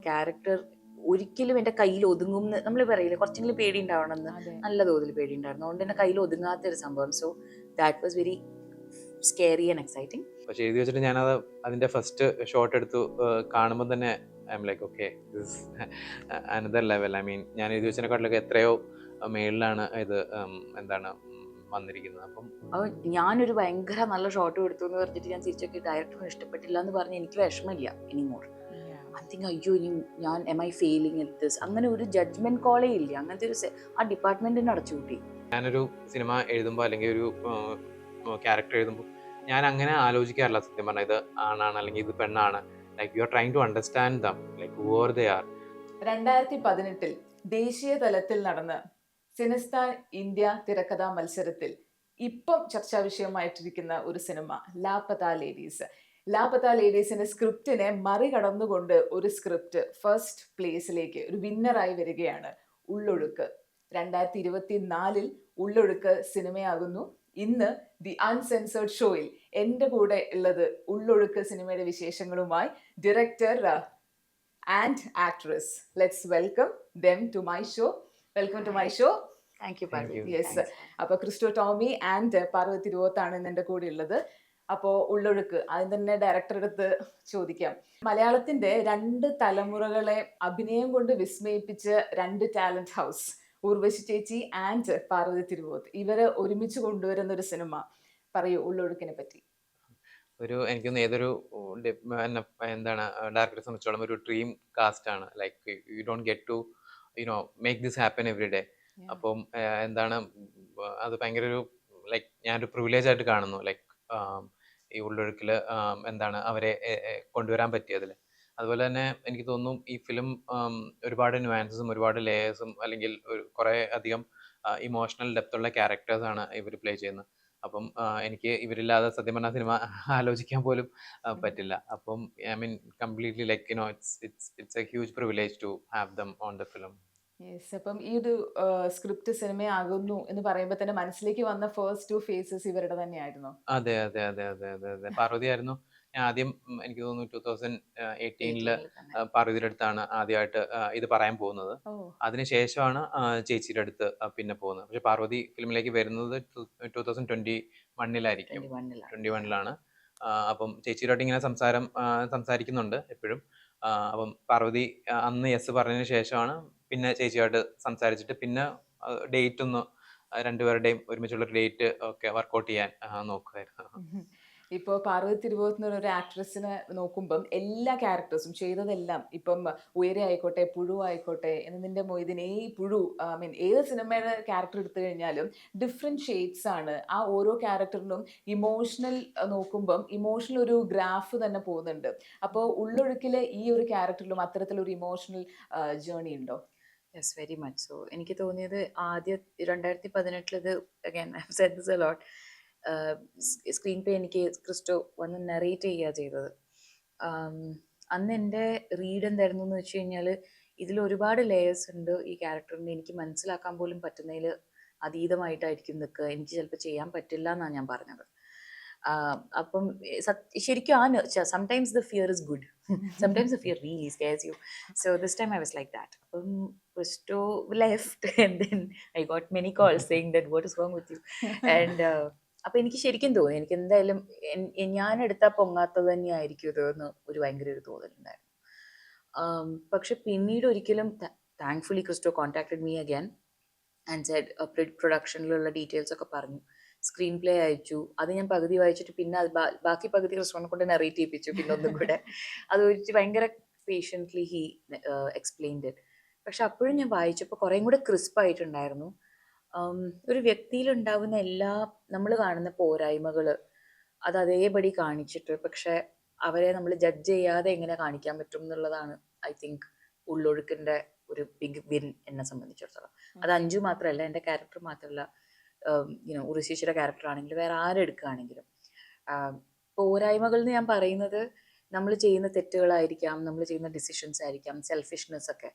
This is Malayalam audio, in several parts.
ക്യാരക്ടർ ഒരിക്കലും എൻ്റെ കയ്യിൽ ഒതുങ്ങും എന്ന് നമ്മൾ പറയില്ല, കുറച്ചെങ്കിലും പേടി ഉണ്ടാവണമെന്ന്. നല്ല തോതിൽ പേടി ഉണ്ടായിരുന്നു, അതുകൊണ്ട് എൻ്റെ കയ്യിൽ ഒതുങ്ങാത്തൊരു സംഭവം. So that was very scary and exciting. പക്ഷെ എഴുതി വെച്ചിട്ട് ഞാനത് അതിന്റെ ഫസ്റ്റ് ഷോട്ട് എടുത്തു കാണുമ്പോൾ തന്നെ I M like okay this another level. I mean ഞാൻ എഴുതി വെച്ചതിനെക്കാട്ടിലൊക്കെ എത്രയോ മേളിലാണ് ഇത് എന്താണ് വന്നിരിക്കുന്നത്. അപ്പം ഞാനൊരു ഭയങ്കര നല്ല ഷോട്ട് കൊടുത്തു എന്ന് പറഞ്ഞിട്ട് ഞാൻ തിരിച്ചൊക്കെ ഡയറക്ടറിന് ഇഷ്ടപ്പെട്ടില്ല എന്ന് പറഞ്ഞ് എനിക്ക് വിഷമമില്ല എനിമോർ. ഐ തിങ്ക് അയ്യോ ഇനി ഞാൻ M I failing at this, അങ്ങനെ ഒരു ജഡ്ജ്മെന്റ് കോളേ ഇല്ല. അങ്ങനത്തെ ഒരു ആ ഡിപ്പാർട്ട്മെന്റിനെ അടച്ചുകൂട്ടി. ഞാനൊരു സിനിമ എഴുതുമ്പോൾ അല്ലെങ്കിൽ ഒരു ക്യാരക്ടർ എഴുതുമ്പോൾ ഞാൻ അങ്ങനെ ആലോചിക്കാറില്ല സത്യം പറഞ്ഞാൽ, ഇത് ആണാണ് അല്ലെങ്കിൽ ഇത് പെണ്ണാണ്. Like you are trying to understand them like whoever they are. 2018 ദേശീയ തലത്തിൽ നടന്ന സിനിസ്ഥാൻ ഇന്ത്യ തിരക്കഥാ മത്സരത്തിൽ ഇപ്പം ചർച്ചാ വിഷയമായിട്ടിരിക്കുന്ന ഒരു സിനിമ ലാപത ലേഡീസ്. ലാപത ലേഡീസിന്റെ സ്ക്രിപ്റ്റിനെ മറികടന്നുകൊണ്ട് ഒരു സ്ക്രിപ്റ്റ് ഫസ്റ്റ് പ്ലേസിലേക്ക് ഒരു വിന്നറായി വരികയാണ് ഉള്ളൊഴുക്ക്. 2024 ഉള്ളൊഴുക്ക് സിനിമയാകുന്നു. ഇന്ന് ദി അൺസെൻസേർഡ് ഷോയിൽ എൻ്റെ കൂടെ ഉള്ളത് ഉള്ളൊഴുക്ക് സിനിമയുടെ വിശേഷങ്ങളുമായി director and actress. Let's welcome them to my show. Welcome to my show. Thank you, Parvati. Yes. അപ്പോൾ ക്രിസ്റ്റോ ടോമി ആൻഡ് പാർവതി തിരുവോത്താണ് ഇന്ന് എൻ്റെ കൂടെ ഉള്ളത്. അപ്പോൾ ഉള്ളൊഴുക്ക് ആദ്യം തന്നെ ഡയറക്ടർ അടുത്ത് ചോദിക്കാം. മലയാളത്തിന്റെ 2 തലമുറകളെ അഭിനയം കൊണ്ട് വിസ്മയിപ്പിച്ച 2 ടാലന്റ് ഹൗസ്, ഉർവശി ചേച്ചി ആൻഡ് പാർവതി തിരുവോത്ത്, ഇവരെ ഒരുമിച്ച് കൊണ്ടുവരുന്ന ഒരു സിനിമ. പറയൂ ഉള്ളൊഴുക്കിനെ പറ്റി. എനിക്കൊന്ന് ഏതൊരു എന്താണ് ഡയറക്ടറെ സംബന്ധിച്ചോളം ഒരു ഡ്രീം കാസ്റ്റ് ആണ്. Like you don't get to make this happen every day. അപ്പം എന്താണ് അത് ഭയങ്കര ഒരു ലൈക്ക് ഞാനൊരു പ്രിവിലേജ് ആയിട്ട് കാണുന്നു. ലൈക്ക് ഈ ഉള്ളൊഴുക്കിൽ എന്താണ് അവരെ കൊണ്ടുവരാൻ പറ്റിയതിൽ. അതുപോലെ തന്നെ എനിക്ക് തോന്നുന്നു ഈ ഫിലിം ഒരുപാട് ന്യൂആൻസസും ഒരുപാട് ലേയേഴ്സും അല്ലെങ്കിൽ കുറേ അധികം ഇമോഷണൽ ഡെപ്തുള്ള ക്യാരക്ടേഴ്സാണ് ഇവർ പ്ലേ ചെയ്യുന്നത്. അപ്പം എനിക്ക് ഇവരില്ലാതെ സത്യം പറഞ്ഞ സിനിമ ആലോചിക്കാൻ പോലും പറ്റില്ല. അപ്പം I mean completely like it's a huge privilege to have them on the film. Yes. അപ്പം ഈ ഒരു സ്ക്രിപ്റ്റ് സിനിമയാകുന്നു എന്ന് പറയുമ്പോൾ തന്നെ മനസ്സിലേക്ക് വന്ന ഫസ്റ്റ് 2 ഫേസസ് ഇവരുടെ തന്നെയായിരുന്നു. അതെ അതെ അതെ അതെ അതെ അതെ പാർവതി ആയിരുന്നു. ഞാൻ ആദ്യം എനിക്ക് തോന്നുന്നു 2018 പാർവതിയുടെ അടുത്താണ് ആദ്യമായിട്ട് ഇത് പറയാൻ പോകുന്നത്. അതിനുശേഷമാണ് ചേച്ചിയുടെ അടുത്ത് പിന്നെ പോകുന്നത്. പക്ഷെ പാർവതി ഫിലിമിലേക്ക് വരുന്നത് 2021 21 അപ്പം ചേച്ചിയോട്ട് ഇങ്ങനെ സംസാരിക്കുന്നുണ്ട് എപ്പോഴും. അപ്പം പാർവതി അന്ന് യെസ് പറഞ്ഞതിന് ശേഷമാണ് പിന്നെ ചേച്ചിയായിട്ട് സംസാരിച്ചിട്ട് പിന്നെ ഡേറ്റ് ഒന്ന് രണ്ടുപേരുടെയും ഒരുമിച്ചുള്ള ഡേറ്റ് ഒക്കെ വർക്കൗട്ട് ചെയ്യാൻ നോക്കുമായിരുന്നു. ഇപ്പോൾ പാർവതി തിരുവോത്ത് ഒരു ആക്ട്രസിനെ നോക്കുമ്പം എല്ലാ ക്യാരക്ടേഴ്സും ചെയ്തതെല്ലാം ഇപ്പം ഉയരെ ആയിക്കോട്ടെ പുഴു ആയിക്കോട്ടെ എന്നതിൻ്റെ മൊയ്തിന് ഈ പുഴു മീൻ ഏത് സിനിമയുടെ ക്യാരക്ടർ എടുത്തു കഴിഞ്ഞാലും ഡിഫറെൻറ്റ് ഷെയ്ഡ്സ് ആണ്. ആ ഓരോ ക്യാരക്ടറിനും ഇമോഷണൽ നോക്കുമ്പം ഇമോഷണൽ ഒരു ഗ്രാഫ് തന്നെ പോകുന്നുണ്ട്. അപ്പോൾ ഉള്ളൊഴുക്കിലെ ഈ ഒരു ക്യാരക്ടറിലും അത്തരത്തിലൊരു ഇമോഷണൽ ജേർണി ഉണ്ടോ? Yes, very much so. എനിക്ക് തോന്നിയത് ആദ്യ 2018 ഇത് again I have said this a lot, screen play എനിക്ക് ക്രിസ്റ്റോ വന്ന് നറേറ്റ് ചെയ്യുക ചെയ്തത്. അന്ന് എൻ്റെ റീഡ് എന്തായിരുന്നു എന്ന് വെച്ച് കഴിഞ്ഞാൽ ഇതിൽ ഒരുപാട് ലേയേഴ്സ് ഉണ്ട് ഈ ക്യാരക്ടറിന്, എനിക്ക് മനസ്സിലാക്കാൻ പോലും പറ്റുന്നതിൽ അതീതമായിട്ടായിരിക്കും നിൽക്കുക, എനിക്ക് ചിലപ്പോൾ ചെയ്യാൻ പറ്റില്ല എന്നാണ് ഞാൻ പറഞ്ഞത്. അപ്പം ശരിക്കും ആ sometimes the fear is good, sometimes the fear really scares you. So this time I was like that. അപ്പം Christo left and then I got many calls saying that what is wrong with you. And അപ്പം എനിക്ക് ശരിക്കും തോന്നി എനിക്ക് എന്തായാലും ഞാൻ എടുത്താൽ പൊങ്ങാത്തത് തന്നെയായിരിക്കും ഇതെന്ന് ഒരു ഭയങ്കര ഒരു തോന്നലുണ്ടായിരുന്നു. പക്ഷെ പിന്നീട് ഒരിക്കലും thankfully Christo contacted me again and said പ്രൊഡക്ഷനിലുള്ള ഡീറ്റെയിൽസ് ഒക്കെ പറഞ്ഞു, സ്ക്രീൻ പ്ലേ അയച്ചു. അത് ഞാൻ പകുതി വായിച്ചിട്ട് പിന്നെ അത് ബാക്കി പകുതി ക്രിസ്റ്റോനെ കൊണ്ട് നറേറ്റ് ചെയ്യിപ്പിച്ചു പിന്നെ ഒന്നും കൂടെ. അത് ഒരു ഭയങ്കര പേഷ്യൻ്റ്ലി ഹി എക്സ്പ്ലെയിൻഡ് ഇറ്റ്. പക്ഷെ അപ്പോഴും ഞാൻ വായിച്ചപ്പോൾ കുറേയും കൂടെ ക്രിസ്പായിട്ടുണ്ടായിരുന്നു. ഒരു വ്യക്തിയിലുണ്ടാവുന്ന എല്ലാ നമ്മൾ കാണുന്ന പോരായ്മകൾ അത് അതേപടി കാണിച്ചിട്ട് പക്ഷെ അവരെ നമ്മൾ ജഡ്ജ് ചെയ്യാതെ എങ്ങനെ കാണിക്കാൻ പറ്റും എന്നുള്ളതാണ് ഐ തിങ്ക് ഉള്ളൊഴുക്കിൻ്റെ ഒരു ബിഗ് വിൻ എന്നെ സംബന്ധിച്ചിടത്തോളം. അത് അഞ്ജു മാത്രമല്ല, എൻ്റെ ക്യാരക്ടർ മാത്രമല്ല, ഉറുശിച്ചിയുടെ ക്യാരക്ടർ ആണെങ്കിലും വേറെ ആരെടുക്കുകയാണെങ്കിലും പോരായ്മകൾ എന്ന് ഞാൻ പറയുന്നത് നമ്മൾ ചെയ്യുന്ന തെറ്റുകളായിരിക്കാം, നമ്മൾ ചെയ്യുന്ന ഡിസിഷൻസ് ആയിരിക്കാം, സെൽഫിഷ്നെസ് ഒക്കെ.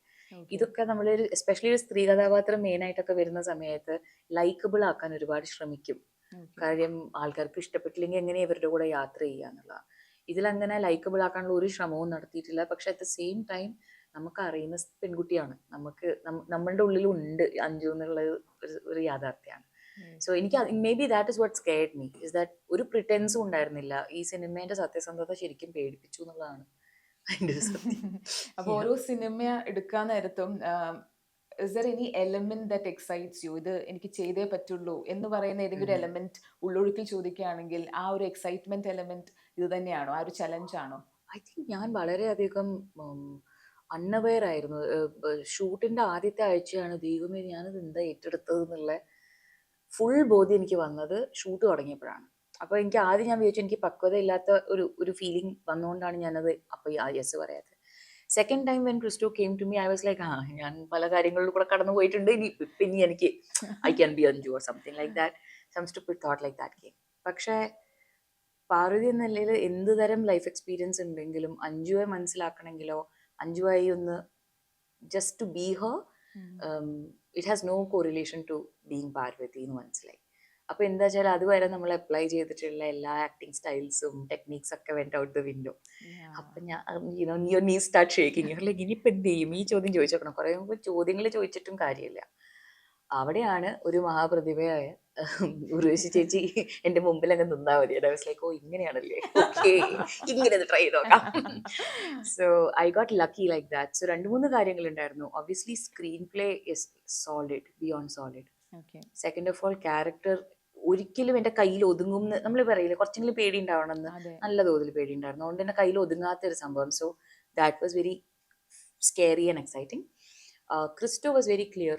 ഇതൊക്കെ നമ്മൾ എസ്പെഷ്യലി ഒരു സ്ത്രീ കഥാപാത്രം മെയിനായിട്ടൊക്കെ വരുന്ന സമയത്ത് ലൈക്കബിൾ ആക്കാൻ ഒരുപാട് ശ്രമിക്കും. കാര്യം ആൾക്കാർക്ക് ഇഷ്ടപ്പെട്ടില്ലെങ്കിൽ എങ്ങനെ ഇവരുടെ കൂടെ യാത്ര ചെയ്യുക എന്നുള്ളതാണ്. ഇതിലങ്ങനെ ലൈക്കബിൾ ആക്കാനുള്ള ഒരു ശ്രമവും നടത്തിയിട്ടില്ല. പക്ഷെ അറ്റ് ദ സെയിം ടൈം നമുക്ക് അറിയുന്ന പെൺകുട്ടിയാണ്, നമുക്ക് നമ്മളുടെ ഉള്ളിലുണ്ട് അഞ്ജു എന്നുള്ള ഒരു യാഥാർത്ഥ്യമാണ്. സോ എനിക്ക് may be that is what scared me, is that ഒരു പ്രിറ്റൻസും ഉണ്ടായിരുന്നില്ല. ഈ സിനിമേന്റെ സത്യസന്ധത ശരിക്കും പേടിപ്പിച്ചു എന്നുള്ളതാണ് അതിന്റെ ഒരു സത്യം. അപ്പൊ ഓരോ സിനിമ എടുക്കാൻ നേരത്തും is there any element that excites you? ഇത് എനിക്ക് ചെയ്തേ പറ്റുള്ളൂ എന്ന് പറയുന്ന ഏതെങ്കിലും ഒരു എലമെന്റ് ഉള്ളൊഴുക്കിൽ ചോദിക്കുകയാണെങ്കിൽ ആ ഒരു എക്സൈറ്റ്മെന്റ് എലമെന്റ് ഇത് തന്നെയാണോ, ആ ഒരു ചലഞ്ച് ആണോ? ഐ തിങ്ക് ഞാൻ വളരെയധികം അൺഅവെയർ ആയിരുന്നു. ഷൂട്ടിന്റെ ആദ്യത്തെ ആഴ്ചയാണ് ദൈവമേ ഞാനത് എന്താ ഏറ്റെടുത്തത് എന്നുള്ള ഫുൾ ബോധ്യം എനിക്ക് വന്നത് ഷൂട്ട് തുടങ്ങിയപ്പോഴാണ്. അപ്പോൾ എനിക്ക് ആദ്യം ഞാൻ വിചാരിച്ചു എനിക്ക് പക്വത ഇല്ലാത്ത ഒരു ഫീലിംഗ് വന്നുകൊണ്ടാണ് ഞാനത് അപ്പോൾ യെസ് പറയാത്തത്. Second time when Christo came to me I was like ഞാൻ പല കാര്യങ്ങളിലും കൂടെ കടന്നു പോയിട്ടുണ്ട്, ഇനി എനിക്ക് I can be Anju or something like that, some stupid thought like that came. പക്ഷേ പാർവതി എന്ന നിലയിൽ എന്ത് തരം ലൈഫ് എക്സ്പീരിയൻസ് ഉണ്ടെങ്കിലും അഞ്ജുവെ മനസ്സിലാക്കണമെങ്കിലോ അഞ്ജുവായി ഒന്ന് just to be her, it has no correlation to being Parvathy എന്ന് മനസ്സിലായി. അപ്പൊ എന്താ വെച്ചാൽ അതുവരെ നമ്മൾ അപ്ലൈ ചെയ്തിട്ടുള്ള എല്ലാ ആക്ടിങ് സ്റ്റൈൽസും ടെക്നീക്സ് ഒക്കെ വെന്റ് ഔട്ട് ദ വിൻഡോ. അപ്പൊ ഞാൻ നീ സ്റ്റാർട്ട് ഷേക്കിങ് ലൈക്ക് ഇനിയിപ്പോ എന്ത് ചെയ്യും, ഈ ചോദ്യം ചോദിച്ചോക്കണം. കുറെ മുമ്പ് ചോദ്യങ്ങൾ ചോദിച്ചിട്ടും കാര്യമില്ല. അവിടെയാണ് ഒരു മഹാപ്രതിഭയായ ഉർവശി ചേച്ചി എന്റെ മുമ്പിൽ അങ്ങ് നിന്നാ മതി. ഐ വാസ് ലൈക്ക് ഓ ഇങ്ങനെയാണല്ലേ, ഓക്കെ ഇങ്ങനെ ട്രൈ ചെയ്ത് നോക്കാം. So I got lucky like that. So 2-3 കാര്യങ്ങൾ ഉണ്ടായിരുന്നു. Obviously screenplay is solid, beyond solid. Second of all character ഒരിക്കലും എന്റെ കയ്യിൽ ഒതുങ്ങും നമ്മൾ പറയില്ലേ, കുറച്ചെങ്കിലും പേടി ഉണ്ടാവണമെന്ന്, നല്ല തോതിൽ പേടി ഉണ്ടായിരുന്നു. അതുകൊണ്ട് എന്റെ കയ്യിൽ ഒതുങ്ങാത്തൊരു സംഭവം. So that was very scary and exciting. Christo was very clear.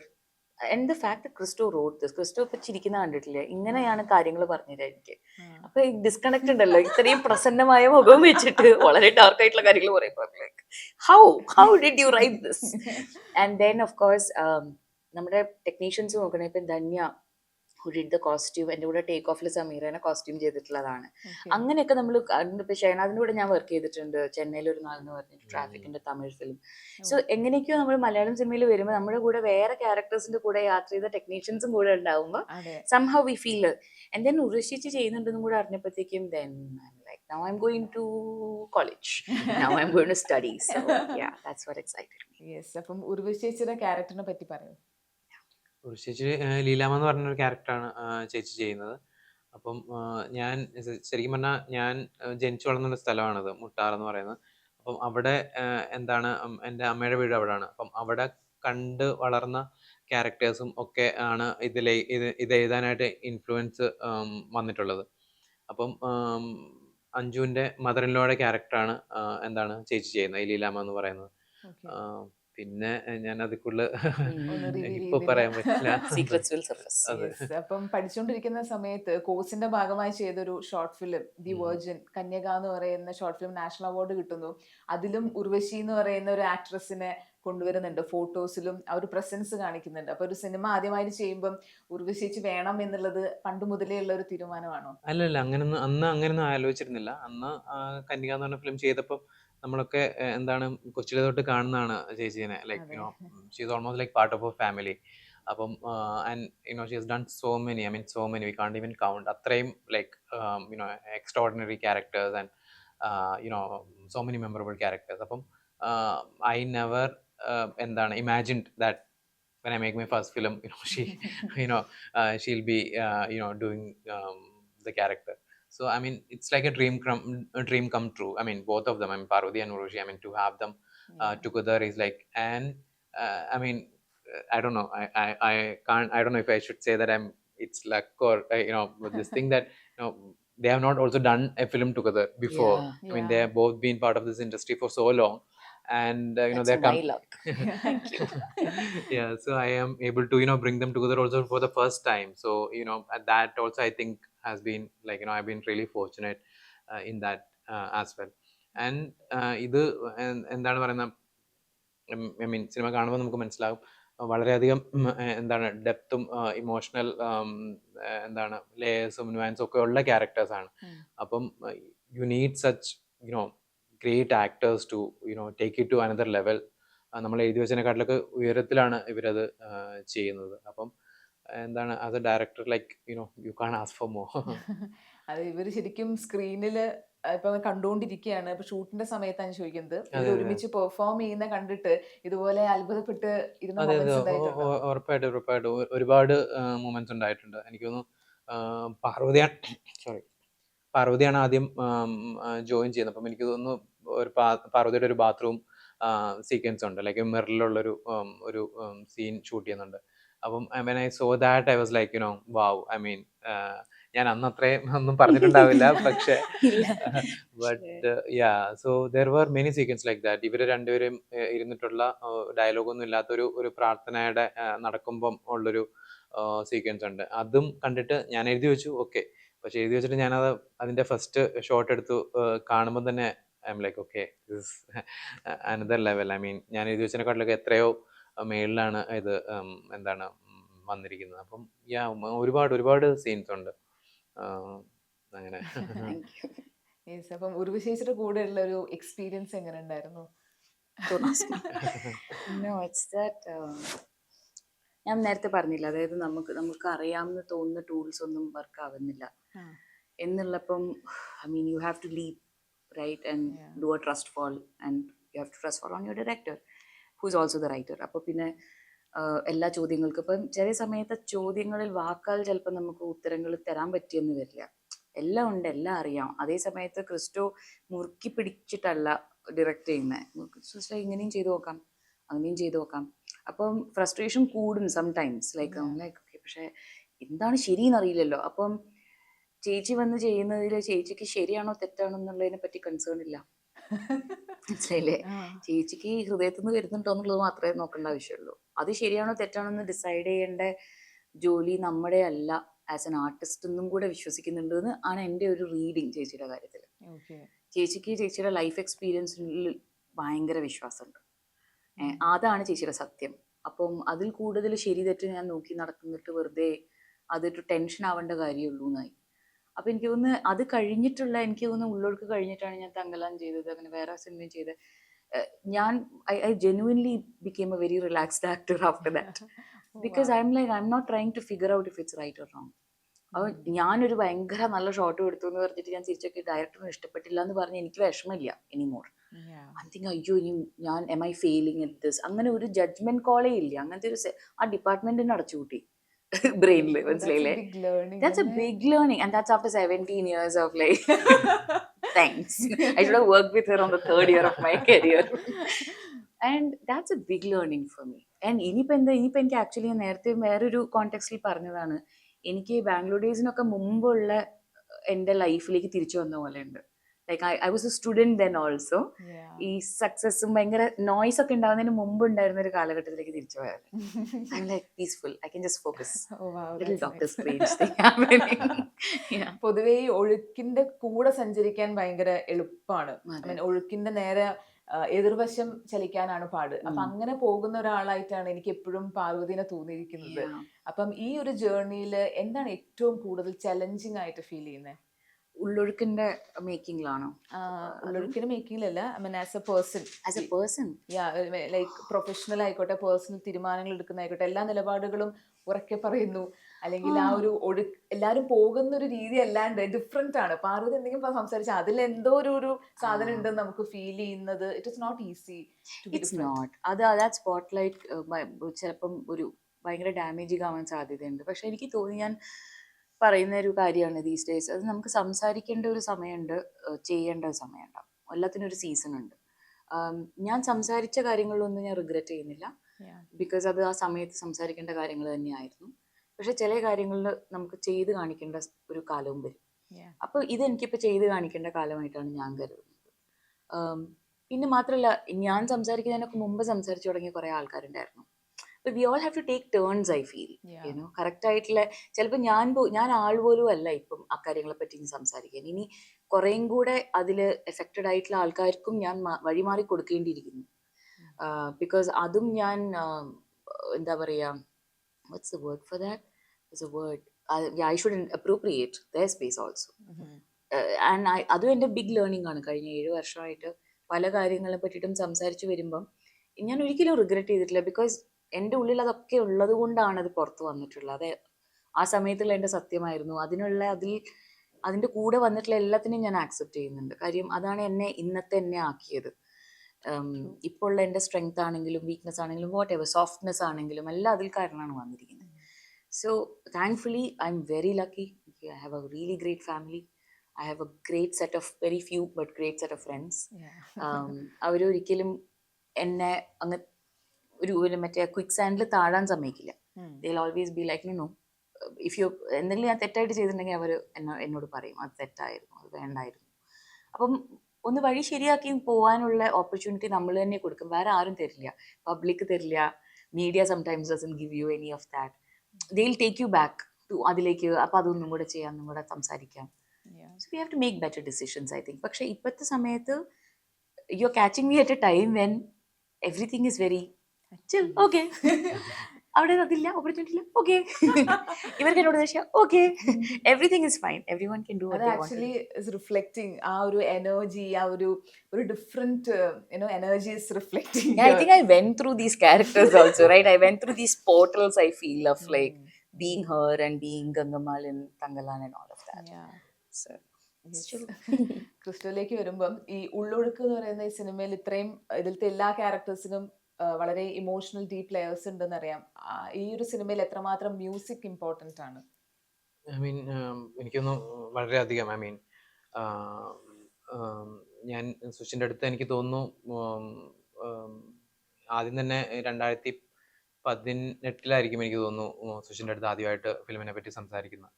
And the fact Christo wrote this, Christo ഇപ്പൊ ചിരിക്കുന്ന കണ്ടിട്ടില്ലേ, ഇങ്ങനെയാണ് കാര്യങ്ങൾ പറഞ്ഞത് എനിക്ക്. അപ്പൊ ഡിസ്കണക്ട് ഉണ്ടല്ലോ, ഇത്രയും പ്രസന്നമായ മുഖം വെച്ചിട്ട് വളരെ ഡാർക്ക് ആയിട്ടുള്ള കാര്യങ്ങൾ പറയുമ്പോൾ how did you write this. And then of course നമ്മുടെ ടെക്നീഷ്യൻസ് നോക്കണേ, ഇപ്പൊ Dhanya who did the costume, എൻ്റെ കൂടെ ടേക്ക് ഓഫിൽ സമീറനെ കോസ്റ്റ്യൂം ചെയ്തിട്ടുള്ളതാണ്. അങ്ങനെയൊക്കെ നമ്മൾ ഇപ്പൊ ഷെഹനാദിന്റെ കൂടെ ഞാൻ വർക്ക് ചെയ്തിട്ടുണ്ട് ചെന്നൈയിൽ ഒരു നാളെന്ന് പറഞ്ഞിട്ട് ട്രാഫിക്കിന്റെ തമിഴ് ഫിലിം. സോ എങ്ങനെയൊക്കെയോ നമ്മൾ മലയാളം സിനിമയിൽ വരുമ്പോൾ നമ്മുടെ കൂടെ വേറെ ക്യാരക്ടേഴ്സിന്റെ കൂടെ യാത്ര ചെയ്ത ടെക്നീഷ്യൻസും കൂടെ ഉണ്ടാവുമ്പോൾ somehow we feel it. And then ഉർവശിച്ച് ചെയ്യുന്നുണ്ടെന്നും കൂടെ അറിഞ്ഞപ്പോഴത്തേക്കും then I'm like now I'm going to college, now I'm going to study. So yeah, that's what excited me. Yes, അപ്പം ഉർവശി ചേച്ചിയുടെ ക്യാരക്ടറിനെ പറ്റി പറയൂ. ചേച്ചി ലീലാമ്മ എന്ന് പറഞ്ഞൊരു ക്യാരക്ടറാണ് ചേച്ചി ചെയ്യുന്നത്. അപ്പം ഞാൻ ശരിക്കും പറഞ്ഞാൽ ഞാൻ ജനിച്ചു വളർന്നൊരു സ്ഥലമാണത്, മുട്ടാർ എന്ന് പറയുന്നത്. അപ്പം അവിടെ എന്താണ് എൻ്റെ അമ്മയുടെ വീട് അവിടെയാണ്. അപ്പം അവിടെ കണ്ട് വളർന്ന ക്യാരക്ടേഴ്സും ഒക്കെ ആണ് ഇത് എഴുതാനായിട്ട് ഇൻഫ്ലുവൻസ് വന്നിട്ടുള്ളത്. അപ്പം അഞ്ജുവിൻ്റെ മദർ ഇൻ ലോയുടെ ക്യാരക്ടറാണ് എന്താണ് ചേച്ചി ചെയ്യുന്നത്, ഈ ലീലാമ്മ എന്ന് പറയുന്നത്. പിന്നെ ഞാൻ അതിക്കുള്ള ഇപ്പൊ പറയാൻ പറ്റില്ല. അപ്പം പഠിച്ചുകൊണ്ടിരിക്കുന്ന സമയത്ത് കോഴ്സിന്റെ ഭാഗമായി ചെയ്തൊരു ഷോർട്ട് ഫിലിം ദി വെർജിൻ കന്യക എന്ന് പറയുന്ന ഷോർട്ട് ഫിലിം നാഷണൽ അവാർഡ് കിട്ടുന്നു. അതിലും ഉർവശി എന്ന് പറയുന്ന ഒരു ആക്ട്രസിനെ കൊണ്ടുവരുന്നുണ്ട്, ഫോട്ടോസിലും ആ ഒരു പ്രസൻസ് കാണിക്കുന്നുണ്ട്. അപ്പൊ ഒരു സിനിമ ആദ്യമായിട്ട് ചെയ്യുമ്പം ഉർവശി വേണം എന്നുള്ളത് പണ്ട് മുതലേ ഉള്ള ഒരു തീരുമാനമാണോ? അല്ലല്ല, അങ്ങനൊന്നും ആലോചിച്ചിരുന്നില്ല. അന്ന് കന്യക എന്ന് പറഞ്ഞ ഫിലിം ചെയ്തപ്പോൾ നമ്മളൊക്കെ എന്താണ് കൊച്ചിലെ തൊട്ട് കാണുന്നതാണ് ചേച്ചീനെ. Like you know she is almost like part of a family. അപ്പം and you know she has done so many we can't even count. അത്രയും like you know extraordinary characters and you know so many memorable characters. അപ്പം ഐ നെവർ എന്താണ് imagined that when I make my first film, she'll be doing the character. So I mean it's like a dream come true. I mean both of them, I mean Parvati and Urvashi, I mean to have them together is like, and I mean I don't know, I don't know if I should say that it's luck or this thing that they have not also done a film together before. I mean they have both been part of this industry for so long, and they're my luck. Thank you. Yeah, so I am able to bring them together also for the first time. So that also I think has been like I've been really fortunate in that as well. And ഇത് എന്താണ് പറയുന്നത്, ഐ മീൻ സിനിമ കാണുമ്പോൾ നമുക്ക് മനസ്സിലാകും വളരെയധികം എന്താണ് ഡെപ്തും ഇമോഷണൽ എന്താണ് ലേയേഴ്സും നുവാൻസും ഒക്കെ ഉള്ള ക്യാരക്ടേഴ്സാണ്. അപ്പം you need such great actors to take it to another level. നമ്മൾ എഴുതി വെച്ചതിനെക്കാട്ടിലൊക്കെ ഉയരത്തിലാണ് ഇവരത് ചെയ്യുന്നത്. അപ്പം എന്താണ് as a director like you can ask for more. അത് ഇവർ ശരിക്കും സ്ക്രീനിൽ ഇപ്പൊ കണ്ടുകൊണ്ടിരിക്കുകയാണ്. ഇപ്പൊ ഷൂട്ടിന്റെ സമയത്താണ് ചോദിക്കുന്നത്. ഇവർ അതെ അതെ ഒരുമിച്ച് പെർഫോം ചെയ്യുന്ന കണ്ടിട്ട് ഇതുപോലെ അത്ഭുതപ്പെട്ട് ഇരുന്ന അതെ അതെ മൊമെന്റ്സ് ഉണ്ടായിട്ടുണ്ടോ? ഉറപ്പായിട്ടും ഉറപ്പായിട്ടും ഒരുപാട് മൊമെന്റ്സ് ഉണ്ടായിട്ടുണ്ട്. എനിക്ക് തോന്നുന്നു പാർവതിയാണ് സോറി പാർവതിയാണ് ആദ്യം ജോയിൻ ചെയ്യുന്നത്. അപ്പം എനിക്ക് തോന്നുന്നു പാർവതിയുടെ ഒരു ബാത്റൂം സീക്വൻസ് ഉണ്ട്, ലൈക്ക് മിററിലുള്ളൊരു ഒരു സീൻ ഷൂട്ട് ചെയ്യുന്നുണ്ട്. അപ്പം when I saw that I was like, wow, I mean, ഞാൻ അന്ന് അത്രയും ഒന്നും പറഞ്ഞിട്ടുണ്ടാവില്ല, പക്ഷേ ഇല്ല. But so there were many sequence like that. ഇവര് രണ്ടുപേരും ഇരുന്നിട്ടുള്ള ഡയലോഗൊന്നും ഇല്ലാത്തൊരു ഒരു പ്രാർത്ഥനയുടെ നടക്കുമ്പം ഉള്ളൊരു സീക്വൻസ് ഉണ്ട്. അതും കണ്ടിട്ട് ഞാൻ എഴുതി വെച്ചു, ഓക്കെ. പക്ഷെ എഴുതി വെച്ചിട്ട് ഞാനത് അതിന്റെ ഫസ്റ്റ് ഷോട്ട് എടുത്തു കാണുമ്പോൾ തന്നെ I M like, okay, this another level. I mean, ഞാൻ എഴുതി വെച്ചതിനെക്കാട്ടിലൊക്കെ എത്രയോ മേളിലാണ് ഇത് എന്താണ് വന്നിരിക്കുന്നത്. അപ്പം ഒരുപാട് ഒരുപാട് സീൻസ് ഉണ്ട് അങ്ങനെ. Thank you. Yes, അപ്പം ഉർവശേഷിയുടെ കൂടെയുള്ള ഒരു എക്സ്പീരിയൻസ് എങ്ങനെ ഉണ്ടായിരുന്നു? Don't ask me. No, it's that ഞാൻ നേരത്തെ പറഞ്ഞില്ല, അതായത് നമുക്ക് അറിയാമെന്ന് തോന്നുന്ന ടൂൾസ് ഒന്നും വർക്ക് ആവുന്നില്ല എന്നുള്ളപ്പം, I mean, you have to leave right and do a trust fall, and you have to trust fall on your director who is also the writer. അപ്പോൾ പിന്നെ എല്ലാ ചോദ്യങ്ങൾക്കും ഇപ്പം ചില സമയത്ത് ചോദ്യങ്ങളിൽ വാക്കാൽ ചിലപ്പോൾ നമുക്ക് ഉത്തരങ്ങൾ തരാൻ പറ്റിയെന്ന് വരില്ല. എല്ലാം ഉണ്ട്, എല്ലാം അറിയാം. അതേ സമയത്ത് ക്രിസ്റ്റോ മുറുക്കി പിടിച്ചിട്ടല്ല ഡയറക്റ്റ് ചെയ്യുന്നത്. ക്രിസ്റ്റോ ഇങ്ങനെയും ചെയ്തു നോക്കാം, അങ്ങനെയും ചെയ്തു നോക്കാം. അപ്പം ഫ്രസ്ട്രേഷൻ കൂടും സംടൈംസ്, ലൈക്ക് ഓക്കെ, പക്ഷെ എന്താണ് ശരിയെന്ന് അറിയില്ലല്ലോ. അപ്പം ചേച്ചി വന്ന് ചെയ്യുന്നതിൽ ചേച്ചിക്ക് ശരിയാണോ തെറ്റാണോ എന്നുള്ളതിനെ പറ്റി കൺസേൺ ഇല്ല, മനസ്സിലായില്ലേ? ചേച്ചിക്ക് ഹൃദയത്തിൽ നിന്ന് വരുന്നുണ്ടോ എന്നുള്ളത് മാത്രമേ നോക്കേണ്ട ആവശ്യമുള്ളൂ. അത് ശരിയാണോ തെറ്റാണോ എന്ന് ഡിസൈഡ് ചെയ്യേണ്ട ജോലി നമ്മുടെ അല്ല, ആസ് എൻ ആർട്ടിസ്റ്റ് എന്നും കൂടെ വിശ്വസിക്കുന്നുണ്ട് എന്ന് ആണ് എൻ്റെ ഒരു റീഡിങ് ചേച്ചിയുടെ കാര്യത്തിൽ. ചേച്ചിക്ക് ചേച്ചിയുടെ ലൈഫ് എക്സ്പീരിയൻസിൽ ഭയങ്കര വിശ്വാസമുണ്ട്. അതാണ് ചേച്ചിയുടെ സത്യം. അപ്പം അതിൽ കൂടുതൽ ശരി തെറ്റ് ഞാൻ നോക്കി നടക്കുന്നിട്ട് വെറുതെ അതൊരു ടെൻഷൻ ആവേണ്ട കാര്യമുള്ളൂ എന്നായി. അപ്പം എനിക്ക് തോന്നുന്നു അത് കഴിഞ്ഞിട്ടുള്ള, എനിക്ക് തോന്നുന്നു ഉള്ളൊഴുക്ക് കഴിഞ്ഞിട്ടാണ് ഞാൻ തങ്കലാൻ ചെയ്തത്, അങ്ങനെ വേറെ സിനിമയും ചെയ്തത്. ഞാൻ I genuinely became a very relaxed actor after that, because I'm not trying to figure out if it's right or wrong. അപ്പോൾ ഞാനൊരു ഭയങ്കര നല്ല ഷോട്ട് എടുത്തു എന്ന് പറഞ്ഞിട്ട് ഞാൻ തിരിച്ചൊക്കെ ഡയറക്ടറിന് ഇഷ്ടപ്പെട്ടില്ല എന്ന് പറഞ്ഞ് എനിക്ക് വിഷമമില്ല എനിമോർ. അയ്യോ ഇനി ഞാൻ M I failing at this, അങ്ങനെ ഒരു ജഡ്ജ്മെന്റ് കോളേ ഇല്ല. അങ്ങനത്തെ ഒരു ആ ഡിപ്പാർട്ട്മെന്റിന് അടച്ചുകൂട്ടി ബ്രെയിനിൽ, മനസ്സിലായില്ലേ? That's a big learning, and that's after 17 years of like thanks. I should have worked with her on the 3rd year of my career. And that's a big learning for me. And ഇനിയിപ്പോൾ എനിക്ക് ആക്ച്വലി നേരത്തെ വേറൊരു കോണ്ടെക്സ്റ്റിൽ പറഞ്ഞതാണ്, എനിക്ക് ബാംഗ്ലൂർ ഡേയ്സിനൊക്കെ മുമ്പുള്ള എൻ്റെ ലൈഫിലേക്ക് തിരിച്ചു വന്ന പോലെ ഉണ്ട്. Like I was A student then also. ഈ സക്സസും ഭയങ്കര നോയ്സ് ഒക്കെ ഉണ്ടാവുന്നതിന് മുമ്പ് ഉണ്ടായിരുന്ന ഒരു കാലഘട്ടത്തിലേക്ക് തിരിച്ചു പോയത്. I M like peaceful, I can just focus. Doctor strange thing happening. പൊതുവേ ഈ ഒഴുക്കിന്റെ കൂടെ സഞ്ചരിക്കാൻ ഭയങ്കര എളുപ്പമാണ്. ഒഴുക്കിന്റെ നേരെ എതിർവശം ചലിക്കാനാണ് പാട്. അപ്പൊ അങ്ങനെ പോകുന്ന ഒരാളായിട്ടാണ് എനിക്ക് എപ്പോഴും പാർവതിനെ തോന്നിയിരിക്കുന്നത്. അപ്പം ഈ ഒരു ജേർണിയിൽ എന്താണ് ഏറ്റവും കൂടുതൽ ചലഞ്ചിങ് ആയിട്ട് ഫീൽ ചെയ്യുന്നത്? ഉള്ളൊഴുക്കിന്റെ മേക്കിംഗിലാണോ? ഉള്ളൊഴുക്കിന്റെ മേക്കിംഗിലല്ല, I mean as a person. Like professional ആയിക്കോട്ടെ, പേഴ്സണൽ തീരുമാനങ്ങൾ എടുക്കുന്നതായിക്കോട്ടെ, എല്ലാ നിലപാടുകളും ഉറക്കെ പറയുന്നു, അല്ലെങ്കിൽ ആ ഒരു എല്ലാരും പോകുന്ന ഒരു രീതി അല്ലാണ്ട് ഡിഫറെന്റ് ആണ്. പാർവതി എന്തെങ്കിലും സംസാരിച്ചാൽ അതിൽ എന്തോ ഒരു സാധനം ഉണ്ടെന്ന് നമുക്ക് ഫീൽ ചെയ്യുന്നത്. It is not easy. It's not. അത് സ്പോട്ട്ലൈറ്റ് ചിലപ്പം ഒരു ഭയങ്കര ഡാമേജിങ് ആവാൻ സാധ്യതയുണ്ട്. പക്ഷെ എനിക്ക് തോന്നി, ഞാൻ പറയുന്ന ഒരു കാര്യമാണ് ദീസ് ഡേയ്സ്, അത് നമുക്ക് സംസാരിക്കേണ്ട ഒരു സമയമുണ്ട്, ചെയ്യേണ്ട ഒരു സമയമുണ്ടാവും. എല്ലാത്തിനും ഒരു സീസൺ ഉണ്ട്. ഞാൻ സംസാരിച്ച കാര്യങ്ങളിലൊന്നും ഞാൻ റിഗ്രറ്റ് ചെയ്യുന്നില്ല, ബിക്കോസ് അത് ആ സമയത്ത് സംസാരിക്കേണ്ട കാര്യങ്ങൾ തന്നെയായിരുന്നു. പക്ഷെ ചില കാര്യങ്ങളിൽ നമുക്ക് ചെയ്ത് കാണിക്കേണ്ട ഒരു കാലവും വരും. അപ്പോൾ ഇതെനിക്കിപ്പോൾ ചെയ്ത് കാണിക്കേണ്ട കാലമായിട്ടാണ് ഞാൻ കരുതുന്നത്. പിന്നെ മാത്രമല്ല, ഞാൻ സംസാരിക്കുന്നതിനൊക്കെ മുമ്പ് സംസാരിച്ചു തുടങ്ങിയ കുറേ ആൾക്കാരുണ്ടായിരുന്നു. we all have to take turns, I feel. Correct ആയിട്ടുള്ള, ചിലപ്പോൾ ഞാൻ ആൾ പോലും അല്ല ഇപ്പം അക്കാര്യങ്ങളെ പറ്റി സംസാരിക്കാൻ. ഇനി കുറേയും കൂടെ അതിൽ എഫക്റ്റഡ് ആയിട്ടുള്ള ആൾക്കാർക്കും ഞാൻ വഴിമാറി കൊടുക്കേണ്ടിയിരിക്കുന്നു. ബിക്കോസ് അതും ഞാൻ എന്താ പറയുക, what's the word for that? There's a word. I shouldn't appropriate their space also. And അതും എൻ്റെ ബിഗ് ലേണിംഗ് ആണ്. കഴിഞ്ഞ 7 വർഷമായിട്ട് പല കാര്യങ്ങളെ പറ്റിയിട്ടും സംസാരിച്ച് വരുമ്പം ഞാൻ ഒരിക്കലും റിഗ്രറ്റ് ചെയ്തിട്ടില്ല, ബിക്കോസ് എൻ്റെ ഉള്ളിൽ അതൊക്കെ ഉള്ളത് കൊണ്ടാണ് അത് പുറത്ത് വന്നിട്ടുള്ളത്. അത് ആ സമയത്തുള്ള എൻ്റെ സത്യമായിരുന്നു. അതിൽ അതിൻ്റെ കൂടെ വന്നിട്ടുള്ള എല്ലാത്തിനെയും ഞാൻ ആക്സെപ്റ്റ് ചെയ്യുന്നുണ്ട്. കാര്യം അതാണ് എന്നെ ആക്കിയത്. ഇപ്പോൾ ഉള്ള എൻ്റെ സ്ട്രെങ്ത് ആണെങ്കിലും വീക്ക്നെസ് ആണെങ്കിലും വാട്ട് എവർ സോഫ്റ്റ്നെസ് ആണെങ്കിലും എല്ലാം അതിൽ കാരണമാണ് വന്നിരിക്കുന്നത്. So thankfully I'm very lucky. I have a really great family. I have a great set of very few but great set of friends. അവരൊരിക്കലും എന്നെ അങ്ങ് ഒരു മറ്റേ ക്വിക്ക് സാൻഡിൽ താഴാൻ സമ്മതിക്കില്ല. They will always be like no, if you എന്തെങ്കിലും ഞാൻ തെറ്റായിട്ട് ചെയ്തിട്ടുണ്ടെങ്കിൽ അവർ എന്നോട് പറയും അത് തെറ്റായിരുന്നു, അത് വേണ്ടായിരുന്നു. അപ്പം ഒന്ന് വഴി ശരിയാക്കി പോകാനുള്ള ഓപ്പർച്യൂണിറ്റി നമ്മൾ തന്നെ കൊടുക്കും, വേറെ ആരും തരില്ല. പബ്ലിക് തരില്ല, media sometimes doesn't give you any of that. They will take you back to അതിലേക്ക്. അപ്പം അതൊന്നും കൂടെ ചെയ്യാം, ഒന്നും കൂടെ സംസാരിക്കാം. So we have to make better decisions I think. പക്ഷേ ഇപ്പോഴത്തെ സമയത്ത് you are catching me at a time when everything is very chill. Okay, അവിടെ അതില്ല, ഓപ്പർച്യൂണിറ്റി ഇല്ല, ഓക്കെ. ഇവർക്ക് എന്നോട് ദേഷ്യം, okay, everything is fine, every one can do what they want. Actually is reflecting ആ ഒരു എനർജി, ആ ഒരു different energy is reflecting. Yeah, I think I went through these characters also, right? I went through these portals, I feel, of like being her and being Gangamal in Tangalan and all of that. So, it's true. ക്രിസ്റ്റോയിലേക്ക് വരുമ്പം ഈ ഉള്ളൊഴുക്ക് എന്ന് പറയുന്ന ഈ സിനിമയിൽ ഇത്രയും ഇതിലത്തെ എല്ലാ ക്യാരക്ടേഴ്സിനും വളരെ ഇമോഷണൽ ഡീപ് ലെയേഴ്സ് ഉണ്ടെന്ന് അറിയാം. ഈ ഒരു സിനിമയിൽ എത്രമാത്രം മ്യൂസിക് ഇമ്പോർട്ടൻ്റ് ആണ്? ഐ മീൻ എനിക്കൊന്നും വളരെയധികം, ഐ മീൻ ഞാൻ സുഷിൻ്റെ അടുത്ത് എനിക്ക് തോന്നുന്നു ആദ്യം തന്നെ 2018 എനിക്ക് തോന്നുന്നു സുഷിൻ്റെ അടുത്ത് ആദ്യമായിട്ട് ഫിലിമിനെ പറ്റി സംസാരിക്കുന്നത്.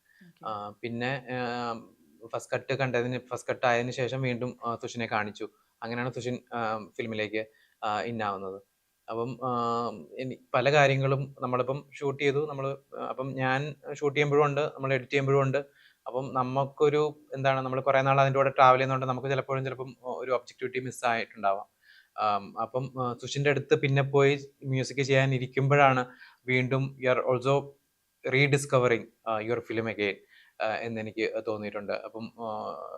പിന്നെ ഫസ്റ്റ് കട്ട് ആയതിനു ശേഷം വീണ്ടും സുഷിനെ കാണിച്ചു. അങ്ങനെയാണ് സുഷിൻ ഫിലിമിലേക്ക് ഇന്നാവുന്നത്. അപ്പം പല കാര്യങ്ങളും നമ്മളിപ്പം ഷൂട്ട് ചെയ്തു, അപ്പം ഞാൻ ഷൂട്ട് ചെയ്യുമ്പോഴും ഉണ്ട്, നമ്മൾ എഡിറ്റ് ചെയ്യുമ്പോഴും ഉണ്ട്. അപ്പം നമുക്കൊരു എന്താണ്, നമ്മൾ കുറേ നാൾ അതിൻ്റെ കൂടെ ട്രാവൽ ചെയ്യുന്നതുകൊണ്ട് നമുക്ക് ചിലപ്പം ഒരു ഒബ്ജക്റ്റിവിറ്റി മിസ്സായിട്ടുണ്ടാവാം. അപ്പം സുഷിൻ്റെ അടുത്ത് പിന്നെ പോയി മ്യൂസിക് ചെയ്യാൻ ഇരിക്കുമ്പോഴാണ് വീണ്ടും you are also rediscovering your film again എന്നെനിക്ക് തോന്നിയിട്ടുണ്ട്.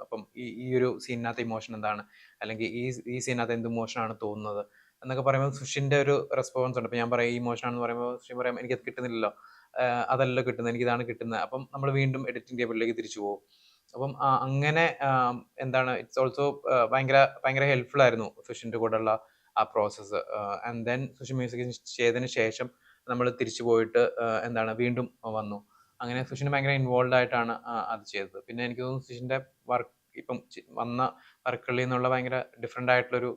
അപ്പം ഈ ഒരു സീനിനകത്ത് ഇമോഷൻ എന്താണ്, അല്ലെങ്കിൽ ഈ സീനിനകത്ത് എന്ത് ഇമോഷനാണ് തോന്നുന്നത് എന്നൊക്കെ പറയുമ്പോൾ സുഷിൻ്റെ ഒരു റെസ്പോൺസ് ഉണ്ട്. അപ്പം ഞാൻ പറയും ഈ ഇമോഷൻ ആണെന്ന് പറയുമ്പോൾ സുഷിൻ പറയും എനിക്കത് കിട്ടുന്നില്ലല്ലോ, അതല്ല കിട്ടുന്നത്, എനിക്കിതാണ് കിട്ടുന്നത്. അപ്പം നമ്മൾ വീണ്ടും എഡിറ്റിംഗ് ടേബിളിലേക്ക് തിരിച്ചു പോകും. അപ്പം അങ്ങനെ എന്താണ്, ഇറ്റ്സ് ഓൾസോ ഭയങ്കര ഹെൽപ്ഫുൾ ആയിരുന്നു സുഷിൻ്റെ കൂടെയുള്ള ആ process. And then Sushin music ചെയ്തതിന് ശേഷം നമ്മൾ തിരിച്ചു പോയിട്ട് എന്താണ് വീണ്ടും വന്നു. അങ്ങനെ സുഷിന് ഭയങ്കര ഇൻവോൾവ് ആയിട്ടാണ് അത് ചെയ്തത്. പിന്നെ എനിക്ക് തോന്നുന്നു സുഷിൻ്റെ വർക്ക് ഇപ്പം വന്ന വർക്കുകളിൽ നിന്നുള്ള ഭയങ്കര ഡിഫറെൻ്റ് ആയിട്ടുള്ളൊരു